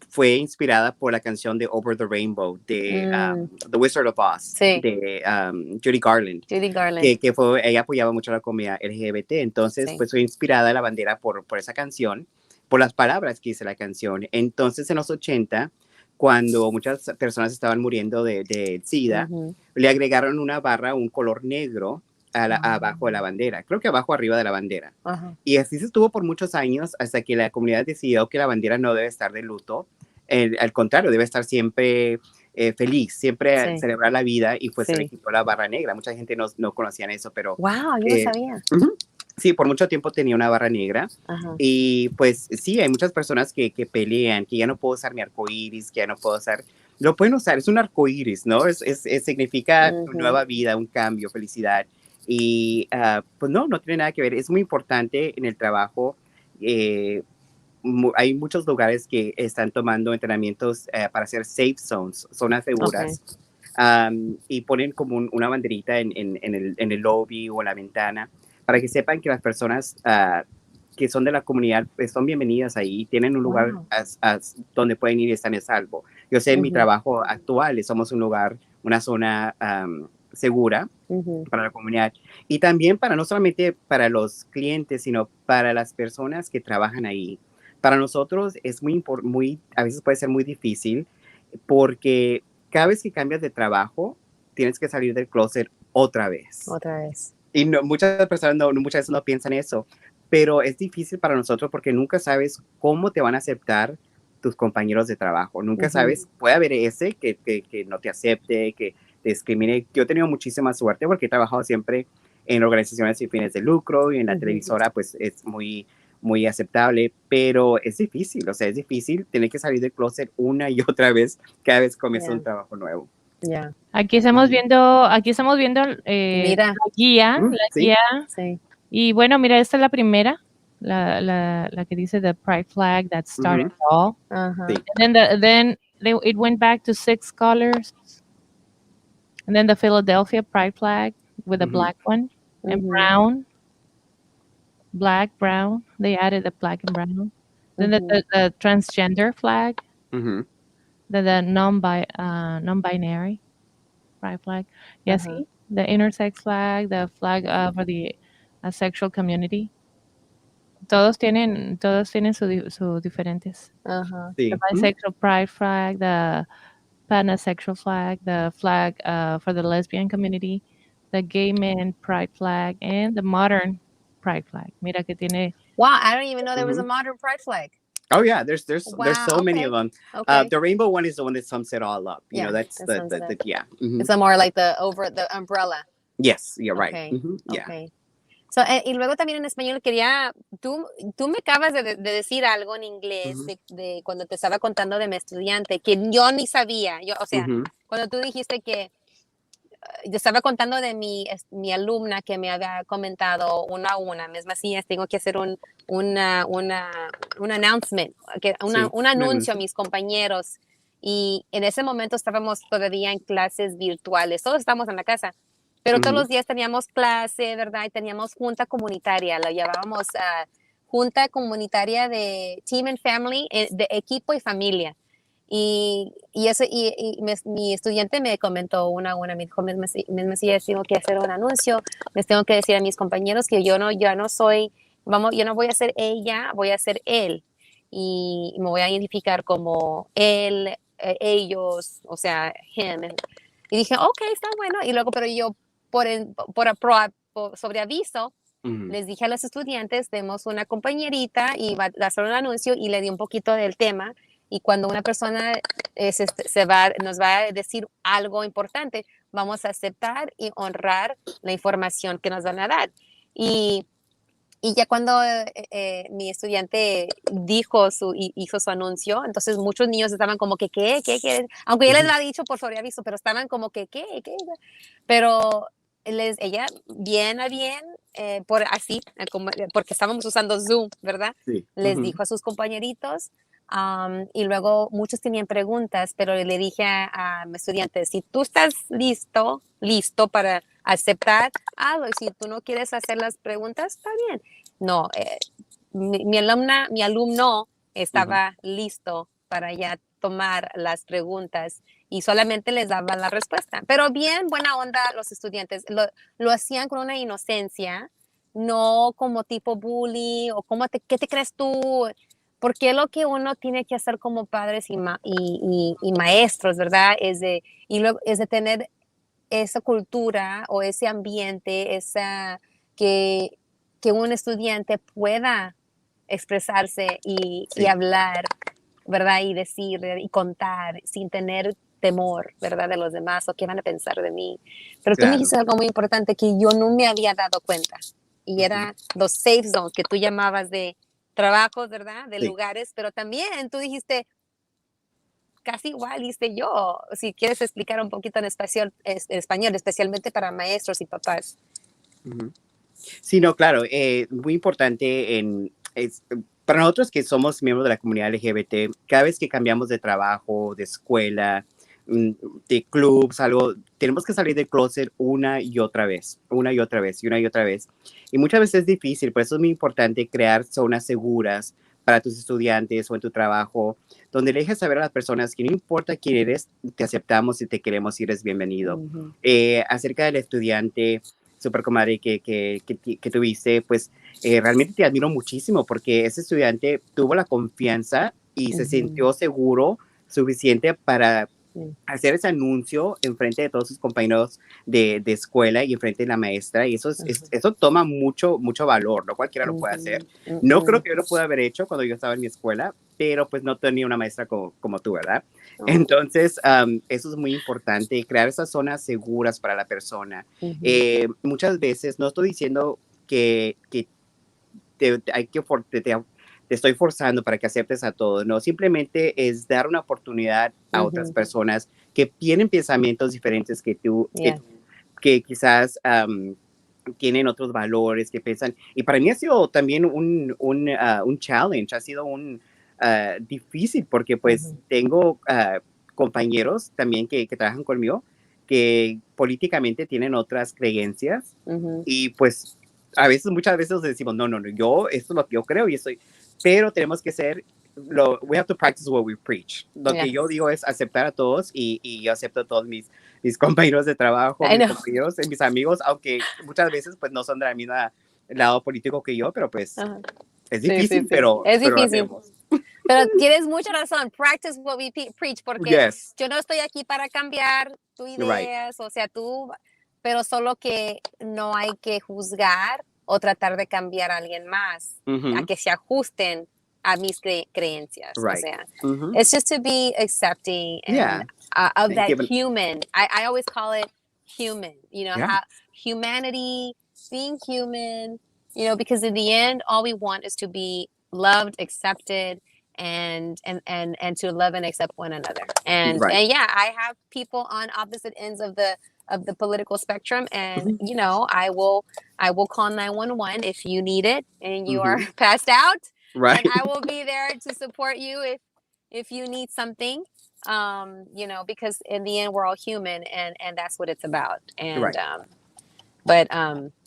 fue inspirada por la canción de Over the Rainbow de mm, The Wizard of Oz, sí, de Judy Garland, Judy Garland, ella apoyaba mucho a la comunidad LGBT, entonces sí. pues fue inspirada la bandera por esa canción, por las palabras que dice la canción. Entonces en los 80, cuando muchas personas estaban muriendo de SIDA, Ujú. le agregaron una barra, un color negro abajo de la bandera, creo que abajo arriba de la bandera. Ajá. Y así se estuvo por muchos años hasta que la comunidad decidió que la bandera no debe estar de luto. Al contrario, debe estar siempre feliz, siempre Sí. celebrar la vida, y pues se le Sí. quitó la barra negra. Mucha gente no conocían eso, pero Wow, yo no sabía. sí, por mucho tiempo tenía una barra negra. Ajá. Y pues sí, hay muchas personas que pelean, que ya no puedo usar mi arcoíris, que ya no puedo usar. Lo pueden usar, es un arcoíris, ¿no? Significa nueva vida, un cambio, felicidad. Y pues no tiene nada que ver. Es muy importante en el trabajo. Hay muchos lugares que están tomando entrenamientos para hacer safe zones, zonas seguras. Y ponen como una banderita en el lobby o en la ventana para que sepan que las personas que son de la comunidad pues, son bienvenidas ahí, tienen un lugar donde pueden ir y están a salvo. Yo sé, en mi trabajo actual somos un lugar, una zona segura para la comunidad, y también para no solamente para los clientes, sino para las personas que trabajan ahí. Para nosotros es a veces puede ser muy difícil, porque cada vez que cambias de trabajo, tienes que salir del closet otra vez. Otra vez. Y muchas personas muchas veces no piensan eso, pero es difícil para nosotros porque nunca sabes cómo te van a aceptar tus compañeros de trabajo. Nunca sabes, puede haber ese que no te acepte, que te discrimine. Yo he tenido muchísima suerte porque he trabajado siempre en organizaciones sin fines de lucro, y en la televisora pues es muy aceptable, pero es difícil, o sea, es difícil tener que salir del closet una y otra vez cada vez que comienza un trabajo nuevo. Aquí estamos viendo, Mira. la guía, Sí. Y bueno, mira, esta es la primera, la que dice the pride flag that started it all. Sí. And then it went back to 6 colors. And then the Philadelphia pride flag with a black one and brown. Black, brown. They added the black and brown. Then the transgender flag. Then the non-binary pride flag. Yeah, see? The intersex flag, the flag for the asexual community. Todos tienen sus diferentes. Sí. The bisexual pride flag, the pansexual flag, the flag for the lesbian community, the gay man pride flag, and the modern pride flag. Mira que tiene. Wow, I don't even know there was a modern pride flag. Oh yeah, there's so many of them. Okay. The rainbow one is the one that sums it all up. You know, that's the It's more like the umbrella. Yes, you're right. Okay. Okay. So, y luego también en español tú me acabas de decir algo en inglés de cuando te estaba contando de mi estudiante que yo ni sabía. O sea, cuando tú dijiste que yo estaba contando de mi alumna que me había comentado una a una, misma así, tengo que hacer un announcement, un anuncio a mis compañeros, y en ese momento estábamos todavía en clases virtuales, todos estábamos en la casa, pero todos los días teníamos clase, ¿verdad? Y teníamos junta comunitaria, la llamábamos junta comunitaria de Team and Family, de equipo y familia. Y mi estudiante me comentó me dijo, mesma tengo que hacer un anuncio, les tengo que decir a mis compañeros que yo no voy a ser ella, voy a ser él, y me voy a identificar como él, ellos, o sea, him. Y dije, ok, está bueno. Y luego, pero yo, sobre aviso, les dije a los estudiantes, tenemos una compañerita y va a hacer un anuncio, y le di un poquito del tema. Y cuando una persona nos va a decir algo importante, vamos a aceptar y honrar la información que nos van a dar. Y ya cuando mi estudiante hizo su anuncio, entonces muchos niños estaban como que, ¿qué? Aunque ya les lo ha dicho por sobreaviso, pero estaban como que, ¿qué? Pero ella, bien a bien, porque estábamos usando Zoom, ¿verdad? Sí. Les dijo a sus compañeritos. Y luego muchos tenían preguntas, pero le dije a mis estudiantes, si tú estás listo para aceptar algo, y si tú no quieres hacer las preguntas, está bien. No, mi alumno estaba listo para ya tomar las preguntas, y solamente les daba la respuesta. Pero bien buena onda los estudiantes, lo hacían con una inocencia, no como tipo bully o ¿qué te crees tú? Porque lo que uno tiene que hacer como padres y maestros, ¿verdad? Es de tener esa cultura o ese ambiente, que un estudiante pueda expresarse y hablar, ¿verdad? Y decir y contar sin tener temor, ¿verdad? De los demás o qué van a pensar de mí. Pero tú me Claro. dijiste algo muy importante que yo no me había dado cuenta y era los safe zones que tú llamabas de trabajos, ¿verdad? De Sí. lugares, pero también tú dijiste casi igual, hice yo. Si quieres explicar un poquito en español, especialmente para maestros y papás. Ujú. Sí, no, claro, muy importante para nosotros que somos miembros de la comunidad LGBT, cada vez que cambiamos de trabajo, de escuela, mm, de clubs, algo, tenemos que salir del closet una y otra vez, una y otra vez, y una y otra vez. Y muchas veces es difícil, por eso es muy importante crear zonas seguras para tus estudiantes o en tu trabajo, donde le dejes saber a las personas que no importa quién eres, te aceptamos y te queremos y eres bienvenido. Acerca del estudiante, super comadre, que tuviste, pues realmente te admiro muchísimo porque ese estudiante tuvo la confianza y se sintió seguro suficiente para hacer ese anuncio en frente de todos sus compañeros de escuela y en frente de la maestra, y eso toma mucho valor, no cualquiera lo puede hacer. No creo que yo lo pude haber hecho cuando yo estaba en mi escuela, pero pues no tenía una maestra como tú, ¿verdad? Entonces, eso es muy importante, crear esas zonas seguras para la persona. Muchas veces, no estoy diciendo que te estoy forzando para que aceptes a todos, no, simplemente es dar una oportunidad a otras personas que tienen pensamientos diferentes que tú, que quizás tienen otros valores, que piensan, y para mí ha sido también un challenge, ha sido un difícil, porque pues tengo compañeros también que trabajan conmigo, que políticamente tienen otras creencias, y pues muchas veces decimos, no, esto es lo que yo creo y estoy, pero tenemos que we have to practice what we preach. Lo que yo digo es aceptar a todos y yo acepto a todos mis compañeros de trabajo, mis compañeros, mis amigos, aunque muchas veces pues no son del mismo lado político que yo, pero pues es difícil, pero es lo difícil. hacemos. Pero tienes mucha razón. Practice what we preach, porque yo no estoy aquí para cambiar tus ideas, o sea, pero solo que no hay que juzgar o tratar de cambiar a alguien más, a que se ajusten a mis creencias. O sea, it's just to be accepting and of that human. I always call it human, how humanity, being human, because in the end, all we want is to be loved, accepted, and to love and accept one another. And yeah, I have people on opposite ends of the political spectrum, and I will call 911 if you need it and you are passed out, and I will be there to support you if you need something, because in the end we're all human, and that's what it's about. And but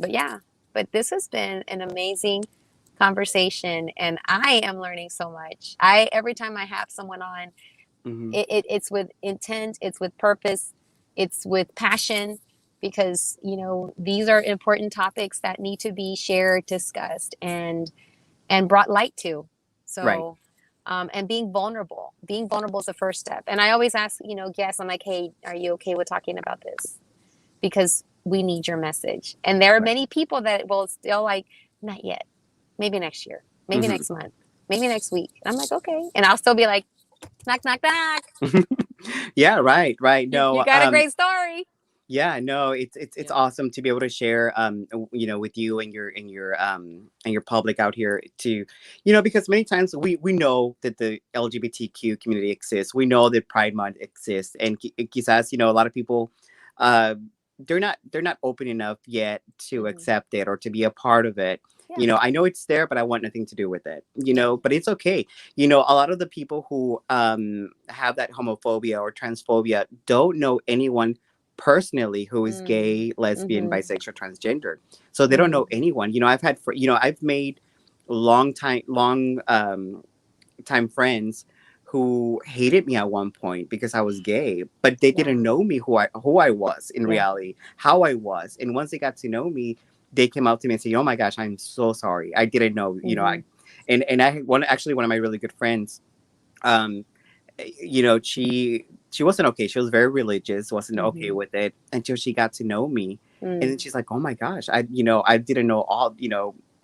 yeah, but this has been an amazing conversation, and I am learning so much. Every time I have someone on, it's with intent, it's with purpose, it's with passion, because these are important topics that need to be shared, discussed, and brought light to. So and being vulnerable is the first step. And I always ask guests, I'm like, hey, are you okay with talking about this? Because we need your message. And there are many people that will still like, not yet, maybe next year, maybe next month, maybe next week. And I'm like, okay. And I'll still be like, knock, knock, knock. Yeah, right. No, you got a great story. Yeah, no, it's awesome to be able to share, with you and your public out here to, because many times we know that the LGBTQ community exists. We know that Pride Month exists, and quizás, a lot of people, they're not open enough yet to accept it or to be a part of it. I know it's there, but I want nothing to do with it, but it's okay. A lot of the people who have that homophobia or transphobia don't know anyone personally who is gay, lesbian, bisexual, transgender. So they don't know anyone. I've made long time friends who hated me at one point because I was gay, but they didn't know me who I was in reality, how I was. And once they got to know me, they came out to me and said, "Oh my gosh, I'm so sorry. I didn't know." One of my really good friends, she wasn't okay. She was very religious, wasn't okay with it until she got to know me. And then she's like, "Oh my gosh, I didn't know all,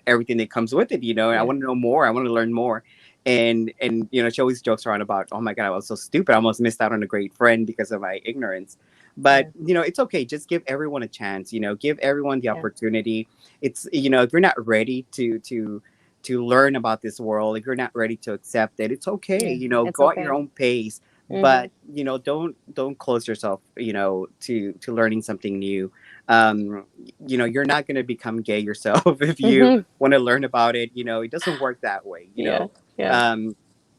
everything that comes with it, and I want to know more. I want to learn more." and you know, she always jokes around about, oh my god, I was so stupid, I almost missed out on a great friend because of my ignorance. But you know, it's okay, just give everyone a chance, you know, give everyone the opportunity. It's, you know, if you're not ready to learn about this world, if you're not ready to accept it, it's okay, you know, go at your own pace. But you know, don't close yourself, you know, to learning something new. You know, you're not going to become gay yourself if you want to learn about it. You know, it doesn't work that way, you know.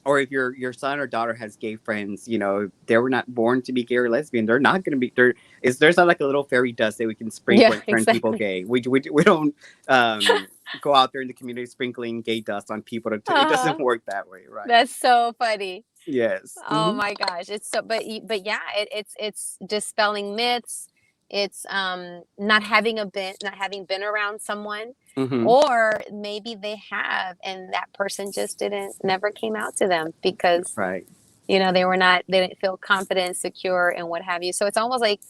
Or if your son or daughter has gay friends, you know, they were not born to be gay or lesbian, they're not going to be there. There's not like a little fairy dust that we can sprinkle and turn people gay. We don't go out there in the community sprinkling gay dust on people. It doesn't work that way, right? That's so funny. Yes. Oh my gosh, it's so. But yeah, it's dispelling myths. It's not having been around someone, or maybe they have, and that person just never came out to them because you know, they didn't feel confident, secure, and what have you. So it's almost like,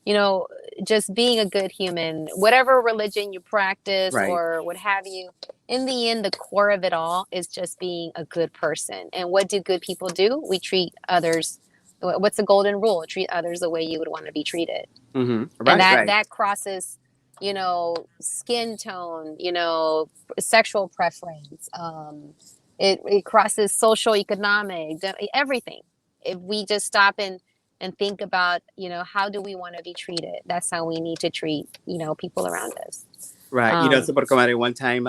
you know, just being a good human, whatever religion you practice or what have you, in the end, the core of it all is just being a good person. And what do good people do? We treat others. What's the golden rule? Treat others the way you would want to be treated. And that crosses, you know, skin tone, you know, sexual preference. It crosses social, economic, everything. If we just stop and think about, you know, how do we want to be treated? That's how we need to treat, you know, people around us. Right. You know, Super Comadre, one time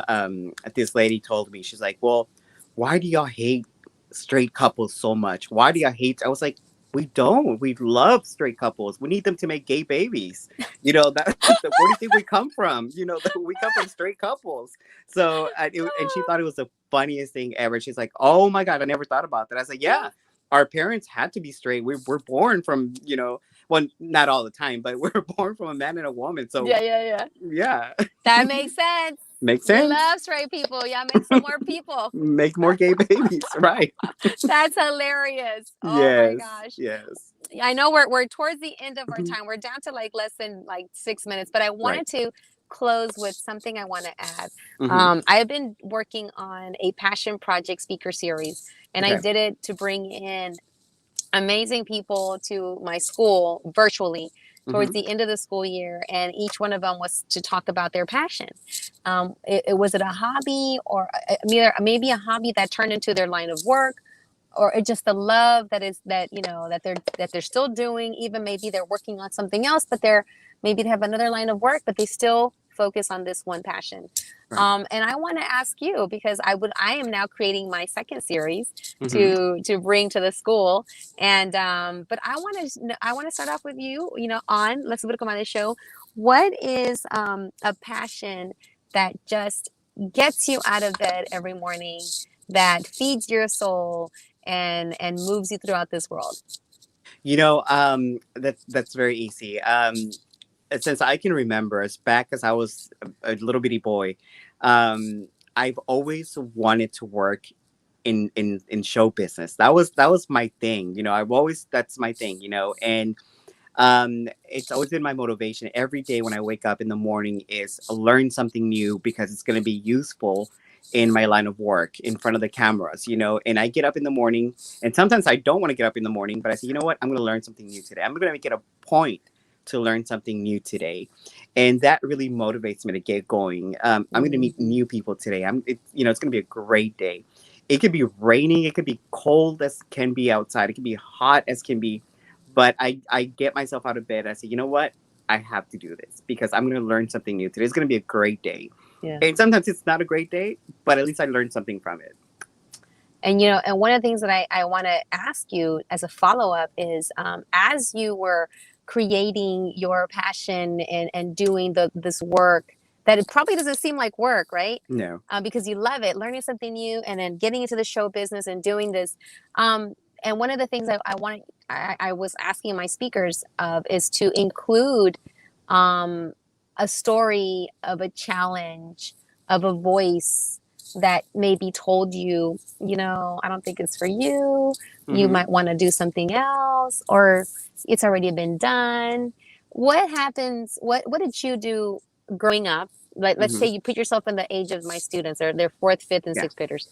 this lady told me, she's like, well, why do y'all hate straight couples so much? Why do y'all hate? I was like, we don't. We love straight couples. We need them to make gay babies. You know, where do you think we come from? You know, we come from straight couples. So, and she thought it was the funniest thing ever. She's like, oh my God, I never thought about that. I was like, yeah. Our parents had to be straight. We're born from, you know, well, not all the time, but we're born from a man and a woman. So yeah. That makes sense. Makes sense. We love straight people. Yeah, make some more people. Make more gay babies, right? That's hilarious. Oh my gosh. Yes. I know we're towards the end of our time. We're down to like less than like 6 minutes, but I wanted to close with something I want to add. I have been working on a passion project speaker series, and I did it to bring in amazing people to my school virtually towards the end of the school year, and each one of them was to talk about their passion. Was it a hobby, or maybe a hobby that turned into their line of work, or just the love that they're still doing. Even maybe they're working on something else, but maybe they have another line of work, but they still focus on this one passion. And I want to ask you, because I am now creating my second series to bring to the school. And but I want to start off with you, you know, on Let's Put on this show. What is a passion that just gets you out of bed every morning, that feeds your soul and moves you throughout this world? You know, that's very easy. Since I can remember, as back as I was a little bitty boy, I've always wanted to work in show business. That was my thing. You know, that's my thing. You know, and it's always been my motivation every day when I wake up in the morning is learn something new, because it's going to be useful in my line of work in front of the cameras, you know. And I get up in the morning, and sometimes I don't want to get up in the morning, but I say, you know what, I'm going to learn something new today. I'm going to make it a point to learn something new today. And that really motivates me to get going. I'm going to meet new people today. It's going to be a great day. It could be raining. It could be cold as can be outside. It could be hot as can be. But I get myself out of bed. I say, you know what? I have to do this because I'm going to learn something new today. It's going to be a great day. Yeah. And sometimes it's not a great day, but at least I learned something from it. And, you know, and one of the things that I want to ask you as a follow-up is, as you were creating your passion and doing this work, that it probably doesn't seem like work, right? No. Because you love it, learning something new, and then getting into the show business and doing this. And one of the things I was asking my speakers of is to include a story of a challenge, of a voice that maybe told you, you know, I don't think it's for you. You might want to do something else, or it's already been done. What happens? What did you do growing up? Like, let's say you put yourself in the age of my students, or they're fourth, fifth, and sixth graders.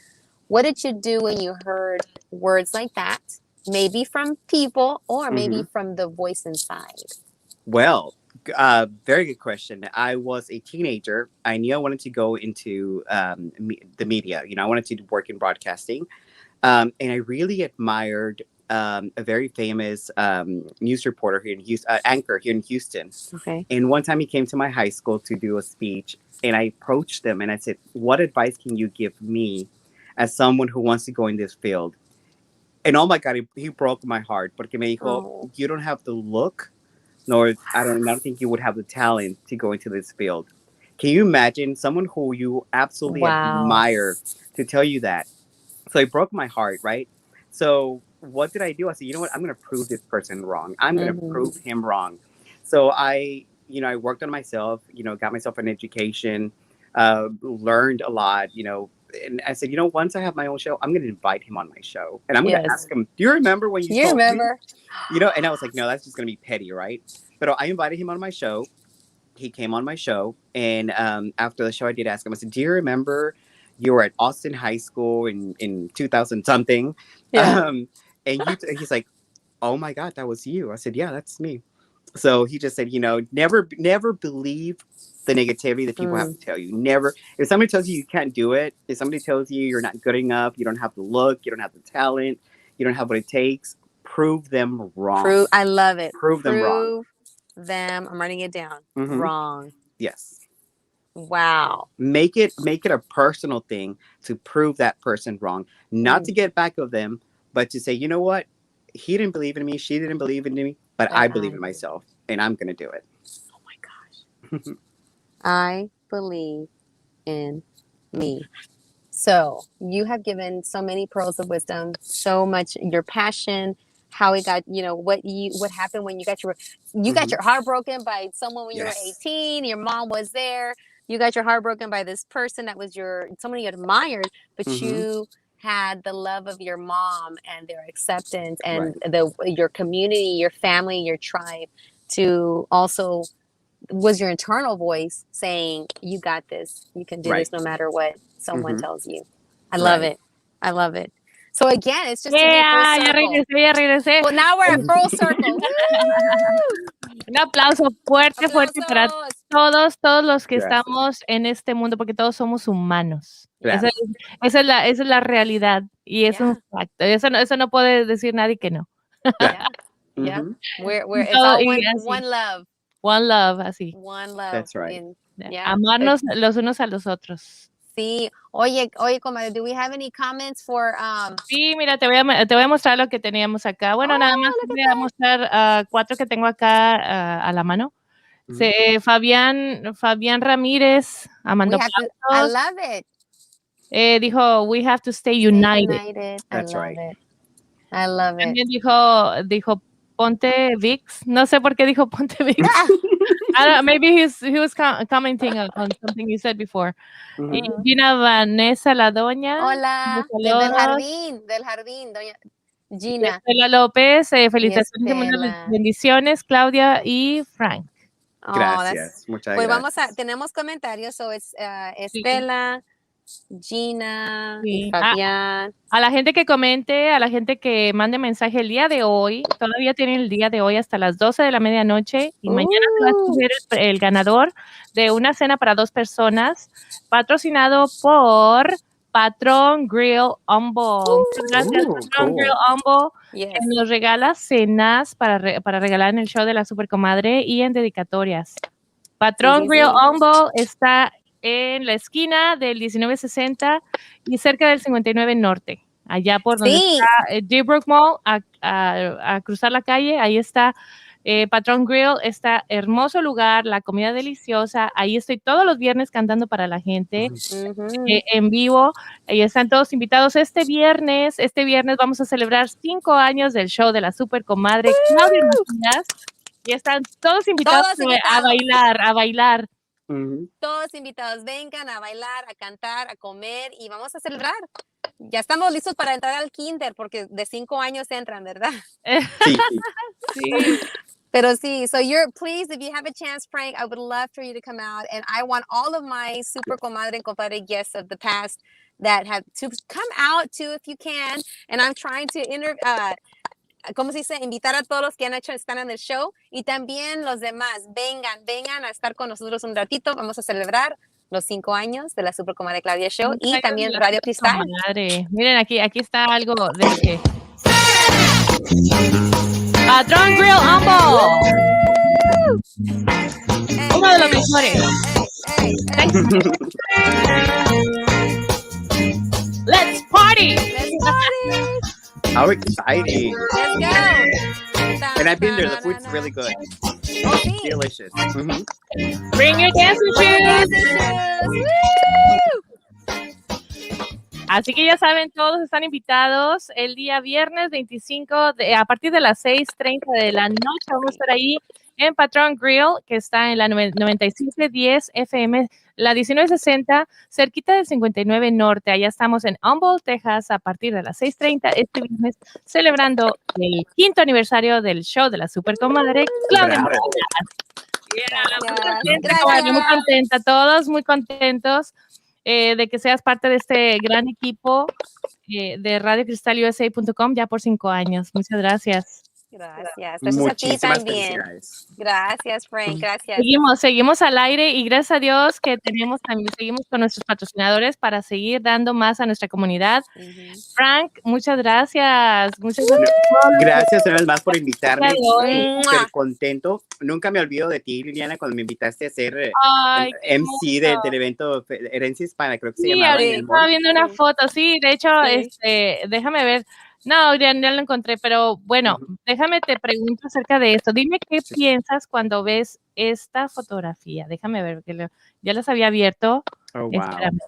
What did you do when you heard words like that? Maybe from people or maybe from the voice inside. Well, very good question. I was a teenager. I knew I wanted to go into the media. You know, I wanted to work in broadcasting. And I really admired a very famous news reporter here in Houston, anchor here in Houston. Okay. And one time he came to my high school to do a speech, and I approached him and I said, "What advice can you give me as someone who wants to go in this field?" And oh my God, he broke my heart. Porque me dijo, "You don't have the look, nor I don't think you would have the talent to go into this field." Can you imagine someone who you absolutely admire to tell you that? So it broke my heart, right? So what did I do? I said, you know what? I'm going to prove this person wrong. I'm going to prove him wrong. So I worked on myself, got myself an education, learned a lot, and I said, once I have my own show, I'm going to invite him on my show. And I'm going to ask him, do you remember when you told me? And I was like, no, that's just going to be petty, right? But I invited him on my show. He came on my show. And after the show, I did ask him, I said, do you remember you were at Austin High School in 2000 something? Yeah. And he's like, oh my God, that was you. I said, yeah, that's me. So he just said, never believe the negativity that people have to tell you. Never. If somebody tells you can't do it, if somebody tells you you're not good enough, you don't have the look, you don't have the talent, you don't have what it takes, prove them wrong. I love it. Prove them wrong. I'm writing it down. Wrong. Yes. Wow. Make it a personal thing to prove that person wrong. Not to get back of them, but to say, you know what? He didn't believe in me. She didn't believe in me, but I believe in myself, and I'm going to do it. Oh my gosh. I believe in me. So you have given so many pearls of wisdom, so much your passion, how it got, what happened when you got your heart broken by someone when you were 18, your mom was there. You got your heart broken by this person that was someone you admired, but you had the love of your mom and their acceptance and your community, your family, your tribe to also was your internal voice saying, you got this, you can do this no matter what someone tells you. I love it. I love it. So again, it's just to be full circle. Ya regresé. Well, now we're at full circle. Un aplauso fuerte para todos los que estamos en este mundo, porque todos somos humanos. Esa es la realidad y es un facto. Eso no puede decir nadie que no. It's all one love. One love, así. One love. That's right. Amarnos los unos a los otros. Sí. Oye, comadre, do we have any comments for Sí, mira, te voy a mostrar lo que teníamos acá. Bueno, nada más te voy a mostrar 4 que tengo acá a la mano. Fabián Ramírez mandó aplausos. I love it. Dijo, we have to stay united. That's right. I love it. También dijo Ponte Vix. No sé por qué dijo Ponte Vix. Maybe he was commenting on something you said before. Gina Vanessa La Doña. Hola. Del jardín, doña Gina. Estela López. Felicitaciones, bendiciones, Claudia y Frank. Gracias. Muchas gracias. Tenemos comentarios. So it's Estela, Gina, y Fabián. A la gente que comente, a la gente que mande mensaje el día de hoy, todavía tienen el día de hoy hasta las 12 de la medianoche y mañana se va a subir el ganador de una cena para 2 personas, patrocinado por Patrón Grill Humble. Gracias, Patrón Grill Humble, que nos regala cenas para regalar en el show de la Super Comadre y en dedicatorias. Patrón Grill Humble está en la esquina del 1960 y cerca del 59 Norte, allá por donde está Deerbrook Mall, a cruzar la calle, ahí está Patrón Grill, está hermoso lugar, la comida deliciosa, ahí estoy todos los viernes cantando para la gente en vivo, ahí están todos invitados. Este viernes vamos a celebrar 5 años del show de la Super Comadre Claudia Macías, y están todos invitados a bailar. Todos invitados, vengan a bailar, a cantar, a comer y vamos a celebrar. Ya estamos listos para entrar al kinder porque de 5 años entran, ¿verdad? Sí. Pero sí, so please, if you have a chance, Frank, I would love for you to come out. And I want all of my super comadre and compadre guests of the past that have to come out too, if you can. And I'm trying to ¿cómo se dice? Invitar a todos los que están en el show. Y también los demás, vengan a estar con nosotros un ratito. Vamos a celebrar los 5 años de la Super Comadre Claudia Show y también Radio Cristal. Comadre. Miren, aquí está algo de que... Patrón Grill Humble. Uno de los mejores. Let's party. How exciting. Let's go. And I've been there. The food's really good. Oh, sí. Delicious. Bring your dancing shoes. Así que ya saben, todos están invitados el día viernes 25 a partir de las 6:30 de la noche. Vamos a estar ahí en Patrón Grill, que está en la 9710 FM, la 1960, cerquita del 59 Norte. Allá estamos en Humboldt, Texas, a partir de las 6:30 este viernes, celebrando el 5º aniversario del show de la Super Comadre Claudia. Muy contenta, todos muy contentos de que seas parte de este gran equipo de RadioCristalUSA.com ya por 5 años. Muchas gracias. Gracias. Gracias a ti también. Gracias, Frank. Gracias. Seguimos al aire y gracias a Dios que seguimos con nuestros patrocinadores para seguir dando más a nuestra comunidad. Frank, muchas gracias. Muchas gracias. Gracias una vez más por invitarme. Súper contento. Nunca me olvido de ti, Liliana, cuando me invitaste a ser MC del evento Herencia Hispana, creo que se llamaba. Sí, estaba viendo una foto, sí, de hecho, déjame ver. No, ya lo encontré, pero bueno, déjame te pregunto acerca de esto. Dime qué piensas cuando ves esta fotografía. Déjame ver, que ya las había abierto. Oh, wow. Espérame,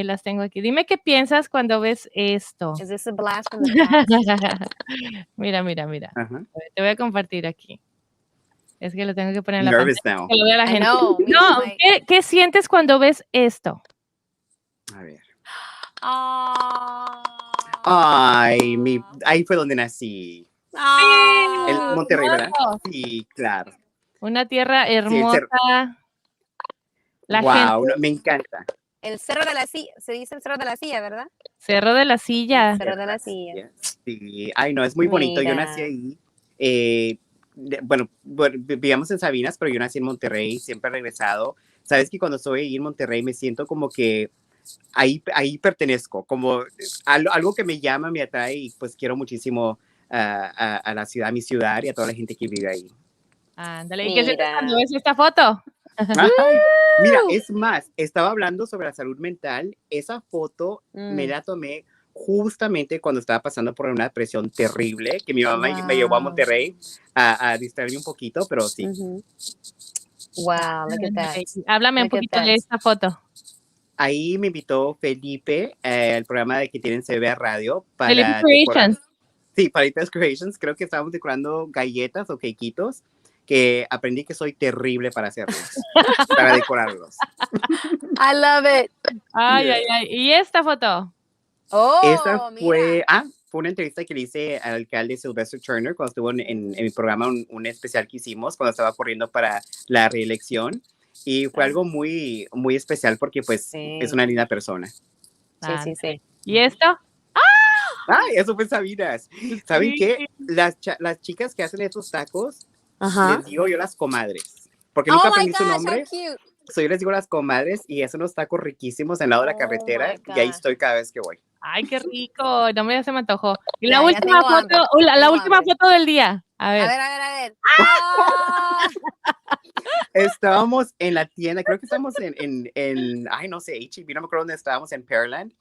las tengo aquí. Dime qué piensas cuando ves esto. Is this a blast from the past? Mira. Te voy a compartir aquí. Es que lo tengo que poner en la Nervous pantalla. now. Que lo vea la gente. No, ¿Qué sientes cuando ves esto? A ver. Oh. Ay, ahí fue donde nací. Oh. El Monterrey, ¿verdad? Sí, claro. Una tierra hermosa. Wow, gente. Me encanta. El Cerro de la Silla, se dice el Cerro de la Silla, ¿verdad? Cerro de la Silla. Cerro de la Silla. Sí, ay no, es muy bonito. Yo nací ahí. Bueno, vivíamos en Sabinas, pero yo nací en Monterrey, siempre he regresado. Sabes que cuando estoy ahí en Monterrey me siento como que ahí pertenezco, como algo que me llama, me atrae y pues quiero muchísimo a la ciudad, a mi ciudad y a toda la gente que vive ahí. Ándale, ¿y qué sientes cuando ves esta foto? Ay, mira, es más, estaba hablando sobre la salud mental. Esa foto me la tomé justamente cuando estaba pasando por una depresión terrible, que mi mamá me llevó a Monterrey a distraerme un poquito, pero sí. Wow, look at that. Háblame un poquito de esta foto. Ahí me invitó Felipe al programa de que tienen CB Radio para Felipe Creations. Sí, para Felipe's Creations. Creo que estábamos decorando galletas o quequitos que aprendí que soy terrible para hacerlos, para decorarlos. I love it. Ay. ¿Y esta foto? Oh, esa fue, mira. fue una entrevista que le hice al alcalde Sylvester Turner cuando estuvo en mi programa, un especial que hicimos cuando estaba corriendo para la reelección. Y fue algo muy, muy especial porque pues es una linda persona. Sí. ¿Y esto? Ay, eso fue Sabinas. ¿Saben qué? Las chicas que hacen estos tacos, les digo yo las comadres. Porque nunca aprendí su nombre. Yo les digo las comadres y hacen unos tacos riquísimos al lado de la carretera y ahí estoy cada vez que voy. Ay, qué rico. No me se me antojó. Y la última foto, la última foto del día. A ver. A ver. Estábamos en la tienda, creo que estábamos en ay, no sé, H&B, no me acuerdo dónde estábamos, en Pearland.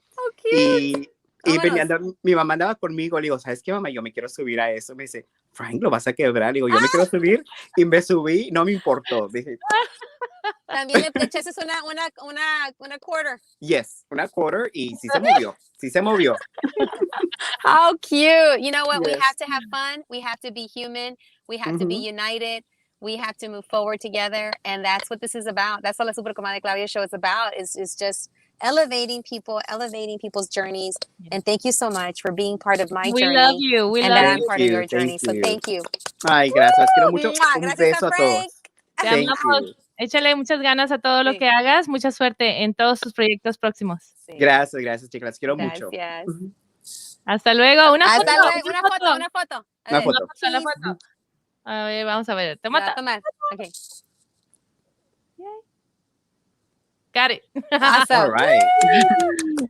Y mi mamá andaba conmigo, le digo, ¿sabes qué, mamá? Yo me quiero subir a eso. Me dice, Frank, ¿lo vas a quebrar? Le digo, yo me quiero subir. Y me subí, no me importó. Dije, también le echaste una quarter. Yes, una quarter, y sí se movió. How cute. You know what? Yes. We have to have fun. We have to be human. We have to be united. We have to move forward together. And that's what this is about. That's what la Super Comadre Claudia show is about, is just elevating people's journeys. And thank you so much for being part of my journey. We love you. We and love that you. I'm part of your journey. So thank you. Ay, gracias. Quiero mucho. Un Gracias beso a a Frank. todos. Te Thank amamos. you. Échale muchas ganas a todo lo Sí. que hagas. Mucha suerte en todos tus proyectos próximos. Sí. Gracias, chicas. Las quiero mucho. Gracias. Hasta luego. Una Hasta foto. luego. Una foto. A Una ver, foto. La cheese. foto. A ver, vamos a ver. La va a Toma. tomar. Okay. Got it. Awesome. All right.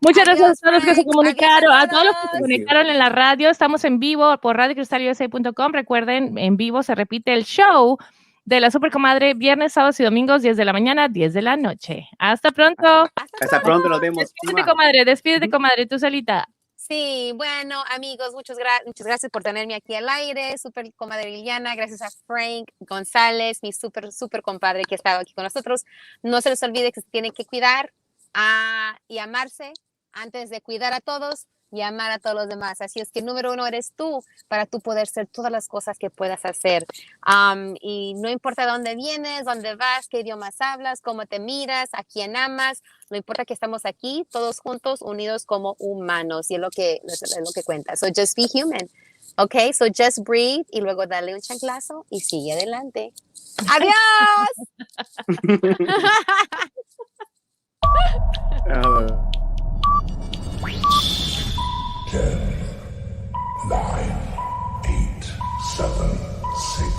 Muchas gracias a todos los que se Frank. comunicaron, Adiós a todos los que se todos. conectaron en la radio. Estamos en vivo por radiocristalUSA.com. Recuerden, en vivo se repite el show de la Supercomadre viernes, sábados y domingos, 10 de la mañana, 10 de la noche. Hasta pronto. Hasta pronto, nos vemos. Despídete, comadre, tú solita. Sí, bueno, amigos, muchas gracias por tenerme aquí al aire. Super comadre Liliana, gracias a Frank González, mi super compadre que estaba aquí con nosotros. No se les olvide que se tienen que cuidar y amarse antes de cuidar a todos y amar a todos los demás. Así es que número 1 eres tú para tú poder ser todas las cosas que puedas hacer. Y no importa dónde vienes, dónde vas, qué idiomas hablas, cómo te miras, a quién amas, no importa que estamos aquí todos juntos, unidos como humanos, y es lo que cuenta. So just be human. Okay, so just breathe y luego dale un chanclazo y sigue adelante. ¡Adiós! 10, 9, 8, 7, 6,